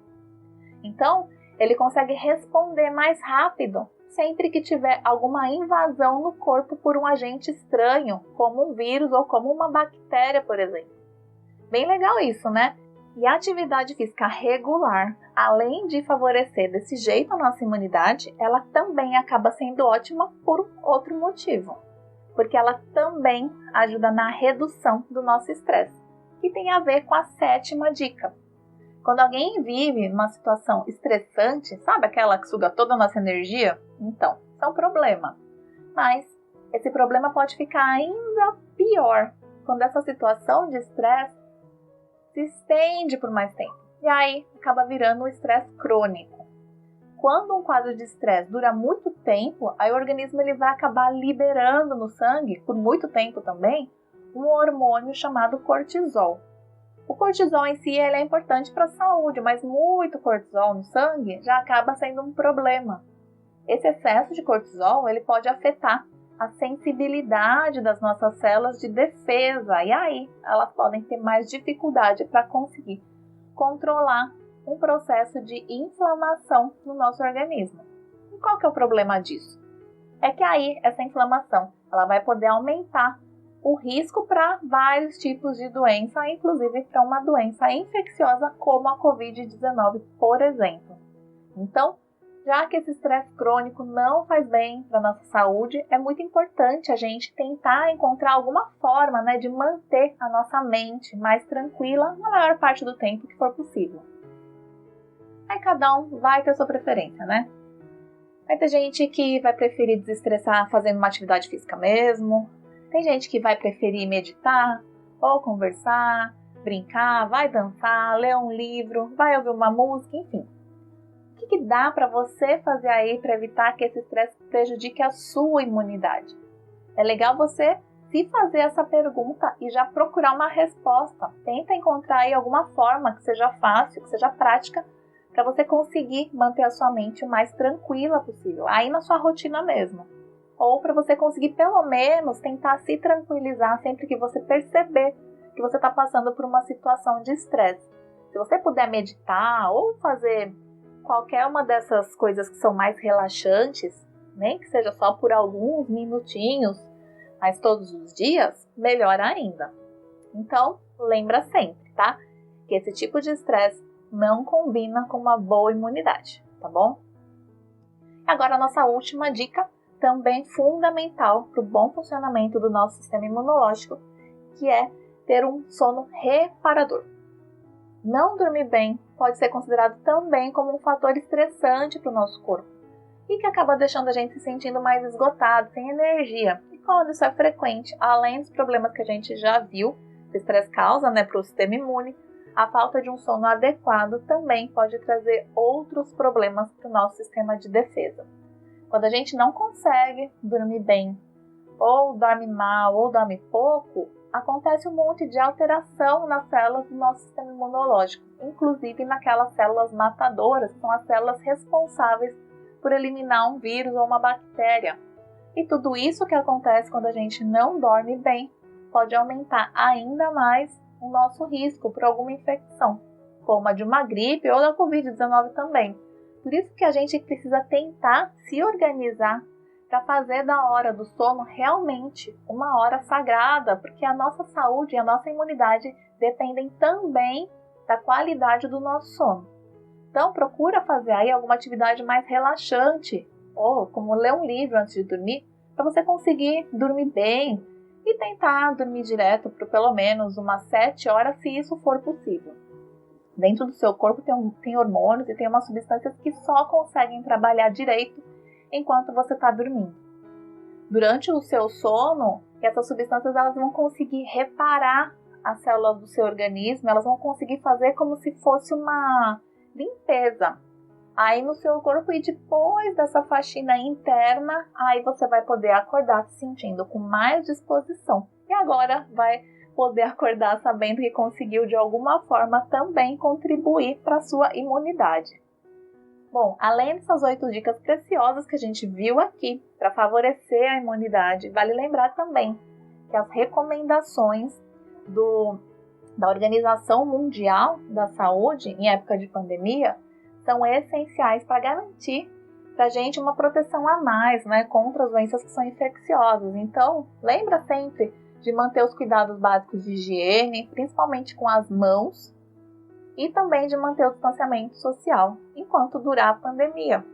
Então, ele consegue responder mais rápido sempre que tiver alguma invasão no corpo por um agente estranho, como um vírus ou como uma bactéria, por exemplo. Bem legal isso, né? E a atividade física regular, além de favorecer desse jeito a nossa imunidade, ela também acaba sendo ótima por outro motivo. Porque ela também ajuda na redução do nosso estresse, que tem a ver com a 7ª dica. Quando alguém vive numa situação estressante, sabe aquela que suga toda a nossa energia? Então, isso é um problema. Mas esse problema pode ficar ainda pior quando essa situação de estresse se estende por mais tempo. E aí acaba virando um estresse crônico. Quando um quadro de estresse dura muito tempo, aí o organismo ele vai acabar liberando no sangue, por muito tempo também, um hormônio chamado cortisol. O cortisol em si ele é importante para a saúde, mas muito cortisol no sangue já acaba sendo um problema. Esse excesso de cortisol ele pode afetar a sensibilidade das nossas células de defesa, e aí elas podem ter mais dificuldade para conseguir controlar um processo de inflamação no nosso organismo. E qual que é o problema disso? É que aí essa inflamação ela vai poder aumentar o risco para vários tipos de doença, inclusive para uma doença infecciosa como a Covid-19, por exemplo. Então, já que esse estresse crônico não faz bem para a nossa saúde, é muito importante a gente tentar encontrar alguma forma, né, de manter a nossa mente mais tranquila na maior parte do tempo que for possível. Aí cada um vai ter a sua preferência, né? Vai ter gente que vai preferir desestressar fazendo uma atividade física mesmo. Tem gente que vai preferir meditar, ou conversar, brincar, vai dançar, ler um livro, vai ouvir uma música, enfim. O que dá para você fazer aí para evitar que esse estresse prejudique a sua imunidade? É legal você se fazer essa pergunta e já procurar uma resposta. Tenta encontrar aí alguma forma que seja fácil, que seja prática, para você conseguir manter a sua mente o mais tranquila possível, aí na sua rotina mesmo. Ou para você conseguir pelo menos tentar se tranquilizar sempre que você perceber que você está passando por uma situação de estresse. Se você puder meditar ou fazer qualquer uma dessas coisas que são mais relaxantes, nem que seja só por alguns minutinhos, mas todos os dias, melhor ainda. Então, lembra sempre, tá? Que esse tipo de estresse não combina com uma boa imunidade, tá bom? Agora, a nossa última dica, também fundamental para o bom funcionamento do nosso sistema imunológico, que é ter um sono reparador. Não dormir bem pode ser considerado também como um fator estressante para o nosso corpo e que acaba deixando a gente se sentindo mais esgotado, sem energia. E quando isso é frequente, além dos problemas que a gente já viu, que o estresse causa, para o sistema imune, a falta de um sono adequado também pode trazer outros problemas para o nosso sistema de defesa. Quando a gente não consegue dormir bem, ou dorme mal, ou dorme pouco, acontece um monte de alteração nas células do nosso sistema imunológico, inclusive naquelas células matadoras, que são as células responsáveis por eliminar um vírus ou uma bactéria. E tudo isso que acontece quando a gente não dorme bem pode aumentar ainda mais o nosso risco por alguma infecção, como a de uma gripe ou da Covid-19 também. Por isso que a gente precisa tentar se organizar para fazer da hora do sono realmente uma hora sagrada, porque a nossa saúde e a nossa imunidade dependem também da qualidade do nosso sono. Então procura fazer aí alguma atividade mais relaxante, ou como ler um livro antes de dormir, para você conseguir dormir bem e tentar dormir direto por pelo menos umas 7 horas, se isso for possível. Dentro do seu corpo tem hormônios e tem umas substâncias que só conseguem trabalhar direito enquanto você está dormindo. Durante o seu sono, essas substâncias elas vão conseguir reparar as células do seu organismo, elas vão conseguir fazer como se fosse uma limpeza. aí no seu corpo, e depois dessa faxina interna, aí você vai poder acordar se sentindo com mais disposição. E agora vai poder acordar sabendo que conseguiu de alguma forma também contribuir para a sua imunidade. Bom, além dessas 8 dicas preciosas que a gente viu aqui para favorecer a imunidade, vale lembrar também que as recomendações da Organização Mundial da Saúde em época de pandemia são essenciais para garantir para a gente uma proteção a mais, né, contra as doenças que são infecciosas. Então, lembra sempre de manter os cuidados básicos de higiene, principalmente com as mãos, e também de manter o distanciamento social enquanto durar a pandemia.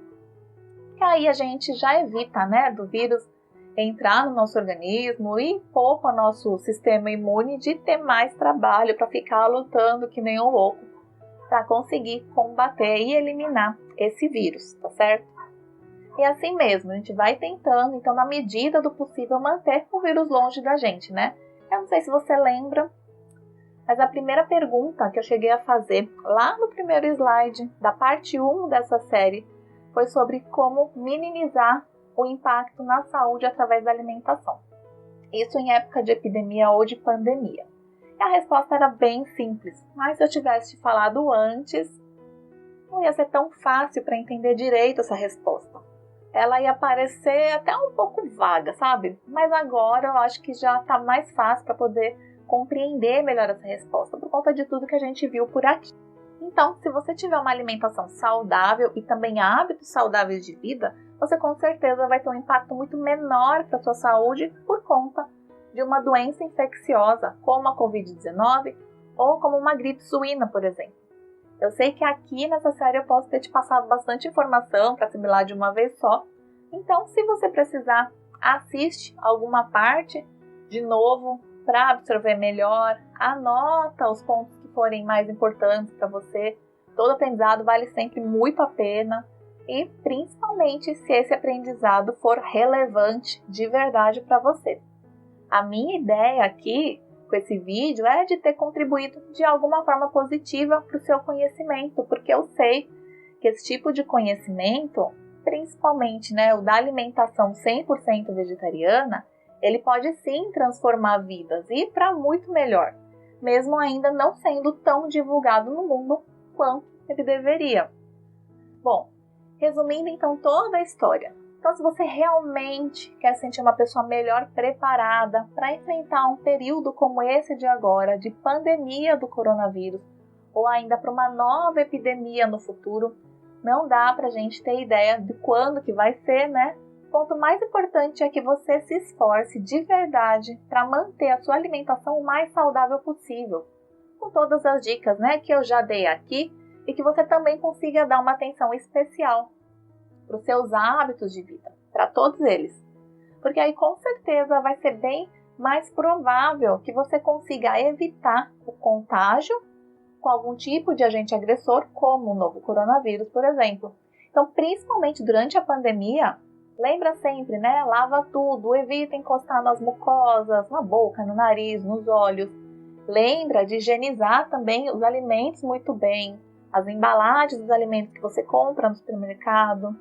Que aí a gente já evita, né, do vírus entrar no nosso organismo e poupa o nosso sistema imune de ter mais trabalho para ficar lutando que nem um louco para conseguir combater e eliminar esse vírus, tá certo? E assim mesmo, a gente vai tentando, então, na medida do possível, manter o vírus longe da gente, né? Eu não sei se você lembra, mas a primeira pergunta que eu cheguei a fazer lá no primeiro slide da parte 1 dessa série foi sobre como minimizar o impacto na saúde através da alimentação. Isso em época de epidemia ou de pandemia. E a resposta era bem simples, mas se eu tivesse te falado antes, não ia ser tão fácil para entender direito essa resposta. Ela ia parecer até um pouco vaga, sabe? Mas agora eu acho que já está mais fácil para poder compreender melhor essa resposta, por conta de tudo que a gente viu por aqui. Então, se você tiver uma alimentação saudável e também hábitos saudáveis de vida, você com certeza vai ter um impacto muito menor para a sua saúde por conta de uma doença infecciosa, como a Covid-19 ou como uma gripe suína, por exemplo. Eu sei que aqui nessa série eu posso ter te passado bastante informação para assimilar de uma vez só, então se você precisar, assiste alguma parte de novo para absorver melhor, anota os pontos que forem mais importantes para você. Todo aprendizado vale sempre muito a pena e principalmente se esse aprendizado for relevante de verdade para você. A minha ideia aqui com esse vídeo é de ter contribuído de alguma forma positiva para o seu conhecimento, porque eu sei que esse tipo de conhecimento, principalmente, né, o da alimentação 100% vegetariana, ele pode sim transformar vidas e para muito melhor, mesmo ainda não sendo tão divulgado no mundo quanto ele deveria. Bom, resumindo então toda a história. Então, se você realmente quer sentir uma pessoa melhor preparada para enfrentar um período como esse de agora, de pandemia do coronavírus, ou ainda para uma nova epidemia no futuro, não dá para a gente ter ideia de quando que vai ser, né? O ponto mais importante é que você se esforce de verdade para manter a sua alimentação o mais saudável possível, com todas as dicas, né, que eu já dei aqui, e que você também consiga dar uma atenção especial para os seus hábitos de vida, para todos eles. Porque aí com certeza vai ser bem mais provável que você consiga evitar o contágio com algum tipo de agente agressor, como o novo coronavírus, por exemplo. Então, principalmente durante a pandemia, lembra sempre, né? Lava tudo, evita encostar nas mucosas, na boca, no nariz, nos olhos. Lembra de higienizar também os alimentos muito bem, as embalagens dos alimentos que você compra no supermercado.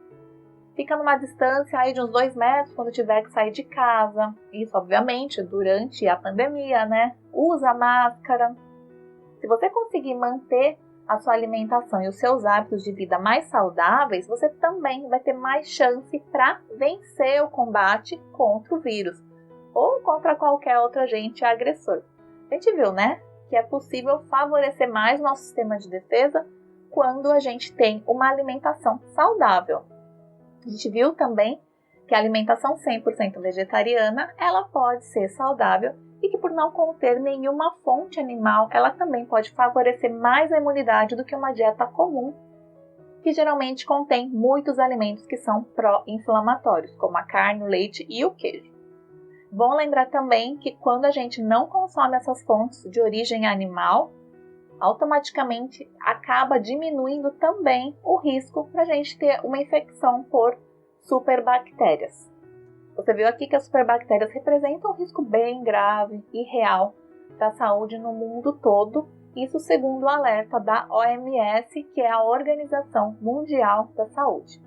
Fica numa distância aí de uns 2 metros quando tiver que sair de casa. Isso, obviamente, durante a pandemia, né? Usa máscara. Se você conseguir manter a sua alimentação e os seus hábitos de vida mais saudáveis, você também vai ter mais chance para vencer o combate contra o vírus ou contra qualquer outro agente agressor. A gente viu, né? Que é possível favorecer mais o nosso sistema de defesa quando a gente tem uma alimentação saudável. A gente viu também que a alimentação 100% vegetariana, ela pode ser saudável e que por não conter nenhuma fonte animal, ela também pode favorecer mais a imunidade do que uma dieta comum, que geralmente contém muitos alimentos que são pró-inflamatórios, como a carne, o leite e o queijo. Bom lembrar também que quando a gente não consome essas fontes de origem animal, automaticamente acaba diminuindo também o risco para a gente ter uma infecção por superbactérias. Você viu aqui que as superbactérias representam um risco bem grave e real para a saúde no mundo todo Isso segundo o alerta da OMS, que é a Organização Mundial da Saúde.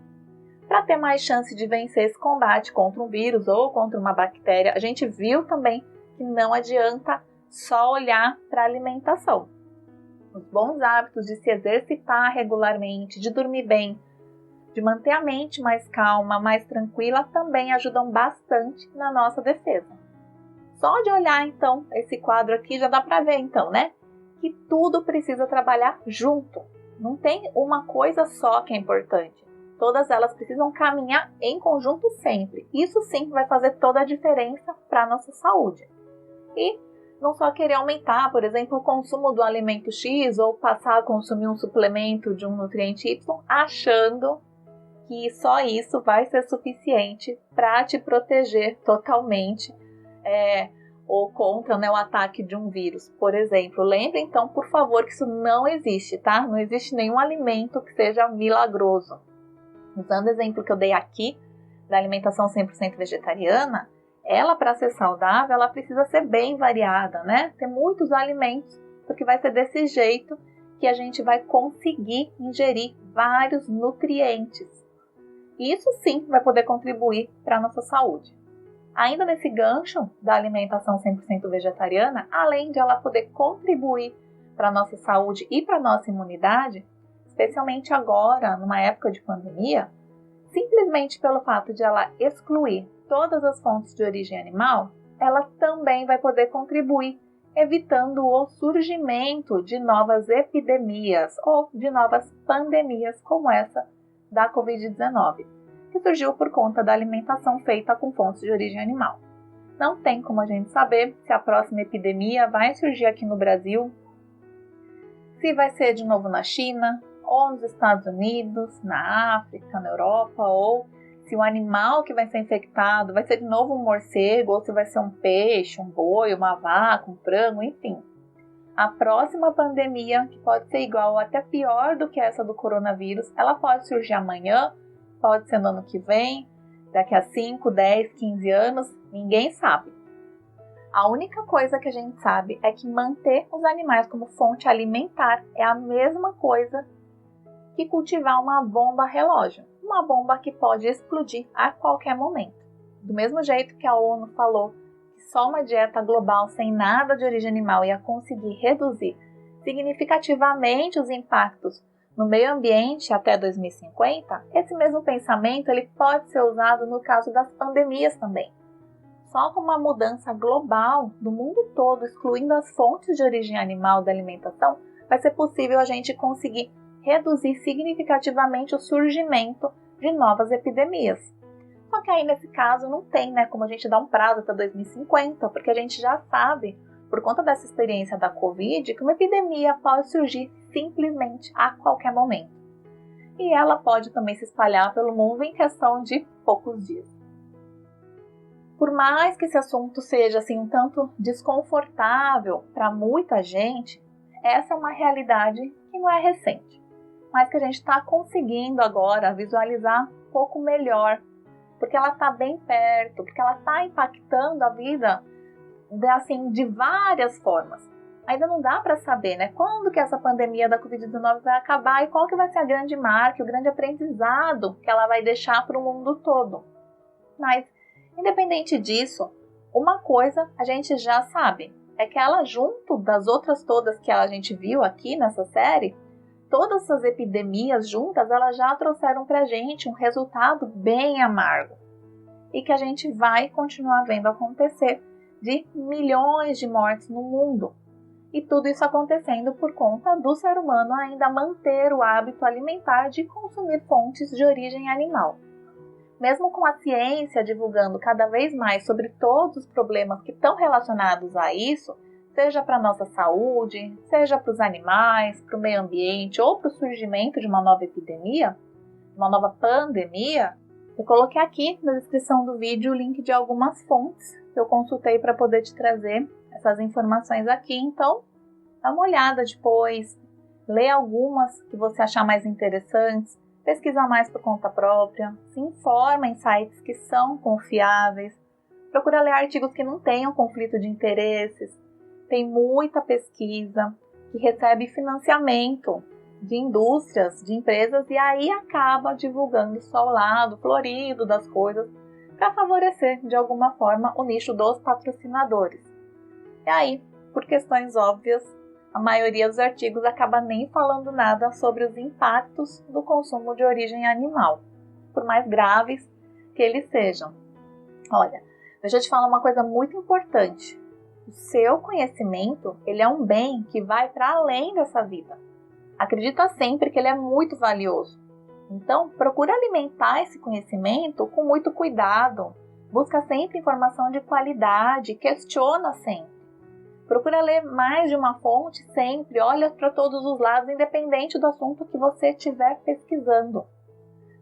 Para ter mais chance de vencer esse combate contra um vírus ou contra uma bactéria, a gente viu também que não adianta só olhar para a alimentação. Os bons hábitos de se exercitar regularmente, de dormir bem, de manter a mente mais calma, mais tranquila, também ajudam bastante na nossa defesa. Só de olhar, então, esse quadro aqui já dá para ver, então, né? Que tudo precisa trabalhar junto. Não tem uma coisa só que é importante. Todas elas precisam caminhar em conjunto sempre. Isso sim vai fazer toda a diferença para a nossa saúde. E não só querer aumentar, por exemplo, o consumo do alimento X ou passar a consumir um suplemento de um nutriente Y, achando que só isso vai ser suficiente para te proteger totalmente ou contra, né, o ataque de um vírus, por exemplo. Lembre então, por favor, que isso não existe, tá? Não existe nenhum alimento que seja milagroso. Usando o exemplo que eu dei aqui da alimentação 100% vegetariana, ela, para ser saudável, ela precisa ser bem variada, né? Ter muitos alimentos, porque vai ser desse jeito que a gente vai conseguir ingerir vários nutrientes. E isso sim vai poder contribuir para a nossa saúde. Ainda nesse gancho da alimentação 100% vegetariana, além de ela poder contribuir para a nossa saúde e para a nossa imunidade, especialmente agora, numa época de pandemia, simplesmente pelo fato de ela excluir todas as fontes de origem animal, ela também vai poder contribuir, evitando o surgimento de novas epidemias ou de novas pandemias como essa da Covid-19, que surgiu por conta da alimentação feita com fontes de origem animal. Não tem como a gente saber se a próxima epidemia vai surgir aqui no Brasil, se vai ser de novo na China, ou nos Estados Unidos, na África, na Europa, ou se o animal que vai ser infectado vai ser de novo um morcego, ou se vai ser um peixe, um boi, uma vaca, um frango, enfim. A próxima pandemia, que pode ser igual ou até pior do que essa do coronavírus, ela pode surgir amanhã, pode ser no ano que vem, daqui a 5, 10, 15 anos, ninguém sabe. A única coisa que a gente sabe é que manter os animais como fonte alimentar é a mesma coisa que cultivar uma bomba relógio, uma bomba que pode explodir a qualquer momento. Do mesmo jeito que a ONU falou que só uma dieta global sem nada de origem animal ia conseguir reduzir significativamente os impactos no meio ambiente até 2050, esse mesmo pensamento ele pode ser usado no caso das pandemias também. Só com uma mudança global do mundo todo, excluindo as fontes de origem animal da alimentação, vai ser possível a gente conseguir reduzir significativamente o surgimento de novas epidemias. Só que aí nesse caso não tem, né, como a gente dar um prazo até 2050, porque a gente já sabe, por conta dessa experiência da Covid, que uma epidemia pode surgir simplesmente a qualquer momento. E ela pode também se espalhar pelo mundo em questão de poucos dias. Por mais que esse assunto seja assim um tanto desconfortável para muita gente, essa é uma realidade que não é recente, mas que a gente está conseguindo agora visualizar um pouco melhor, porque ela está bem perto, porque ela está impactando a vida assim, de várias formas. Ainda não dá para saber, né, quando que essa pandemia da Covid-19 vai acabar e qual que vai ser a grande marca, o grande aprendizado que ela vai deixar para o mundo todo. Mas, independente disso, uma coisa a gente já sabe, é que ela, junto das outras todas que a gente viu aqui nessa série, todas essas epidemias juntas, elas já trouxeram pra gente um resultado bem amargo. E que a gente vai continuar vendo acontecer de milhões de mortes no mundo. E tudo isso acontecendo por conta do ser humano ainda manter o hábito alimentar de consumir fontes de origem animal. Mesmo com a ciência divulgando cada vez mais sobre todos os problemas que estão relacionados a isso, seja para a nossa saúde, seja para os animais, para o meio ambiente ou para o surgimento de uma nova epidemia, uma nova pandemia, eu coloquei aqui na descrição do vídeo o link de algumas fontes que eu consultei para poder te trazer essas informações aqui. Então, dá uma olhada depois, lê algumas que você achar mais interessantes, pesquisa mais por conta própria, se informa em sites que são confiáveis, procura ler artigos que não tenham conflito de interesses. Tem muita pesquisa que recebe financiamento de indústrias, de empresas, e aí acaba divulgando só o lado florido das coisas para favorecer de alguma forma o nicho dos patrocinadores. E aí, por questões óbvias, a maioria dos artigos acaba nem falando nada sobre os impactos do consumo de origem animal, por mais graves que eles sejam. Olha, deixa eu te falar uma coisa muito importante. O seu conhecimento, ele é um bem que vai para além dessa vida. Acredita sempre que ele é muito valioso. Então, procura alimentar esse conhecimento com muito cuidado. Busca sempre informação de qualidade, questiona sempre. Procura ler mais de uma fonte sempre, olha para todos os lados, independente do assunto que você estiver pesquisando.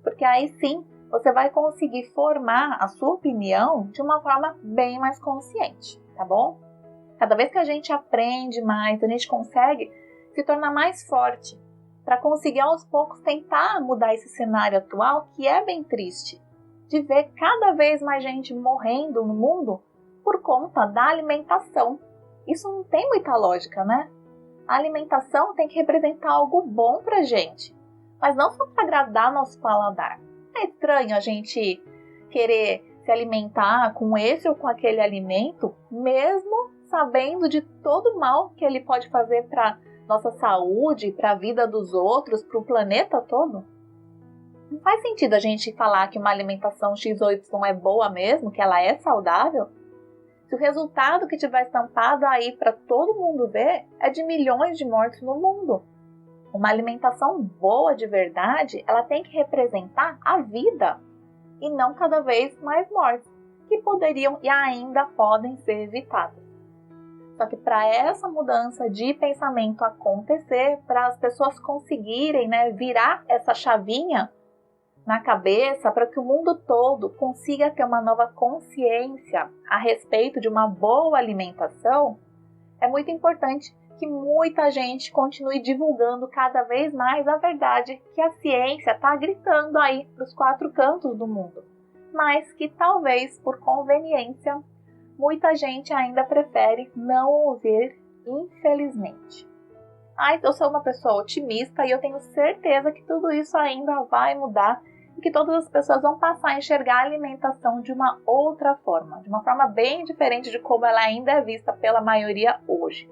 Porque aí sim, você vai conseguir formar a sua opinião de uma forma bem mais consciente, tá bom? Cada vez que a gente aprende mais, a gente consegue se tornar mais forte para conseguir aos poucos tentar mudar esse cenário atual que é bem triste, de ver cada vez mais gente morrendo no mundo por conta da alimentação. Isso não tem muita lógica, né? A alimentação tem que representar algo bom pra gente, mas não só para agradar nosso paladar. É estranho a gente querer se alimentar com esse ou com aquele alimento, mesmo sabendo de todo o mal que ele pode fazer para nossa saúde, para a vida dos outros, para o planeta todo. Não faz sentido a gente falar que uma alimentação X ou Y é boa mesmo, que ela é saudável, se o resultado que tiver estampado aí para todo mundo ver é de milhões de mortes no mundo. Uma alimentação boa de verdade, ela tem que representar a vida e não cada vez mais mortes, que poderiam e ainda podem ser evitadas. Só que para essa mudança de pensamento acontecer, para as pessoas conseguirem, virar essa chavinha na cabeça, para que o mundo todo consiga ter uma nova consciência a respeito de uma boa alimentação, é muito importante que muita gente continue divulgando cada vez mais a verdade que a ciência está gritando aí para os 4 cantos do mundo, mas que talvez por conveniência muita gente ainda prefere não ouvir, infelizmente. Mas eu sou uma pessoa otimista e eu tenho certeza que tudo isso ainda vai mudar e que todas as pessoas vão passar a enxergar a alimentação de uma outra forma, de uma forma bem diferente de como ela ainda é vista pela maioria hoje.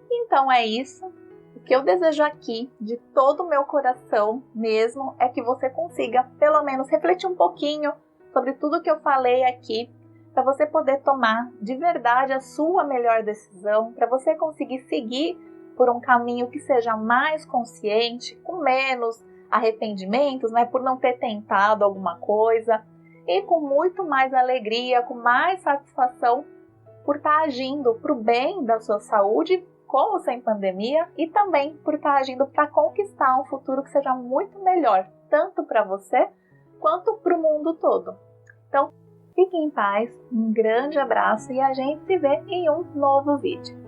Então é isso. O que eu desejo aqui, de todo o meu coração mesmo, é que você consiga pelo menos refletir um pouquinho sobre tudo que eu falei aqui, para você poder tomar de verdade a sua melhor decisão, para você conseguir seguir por um caminho que seja mais consciente, com menos arrependimentos, por não ter tentado alguma coisa, e com muito mais alegria, com mais satisfação por estar agindo para o bem da sua saúde, com ou sem pandemia, e também por estar agindo para conquistar um futuro que seja muito melhor, tanto para você quanto para o mundo todo. Então, fique em paz, um grande abraço e a gente se vê em um novo vídeo.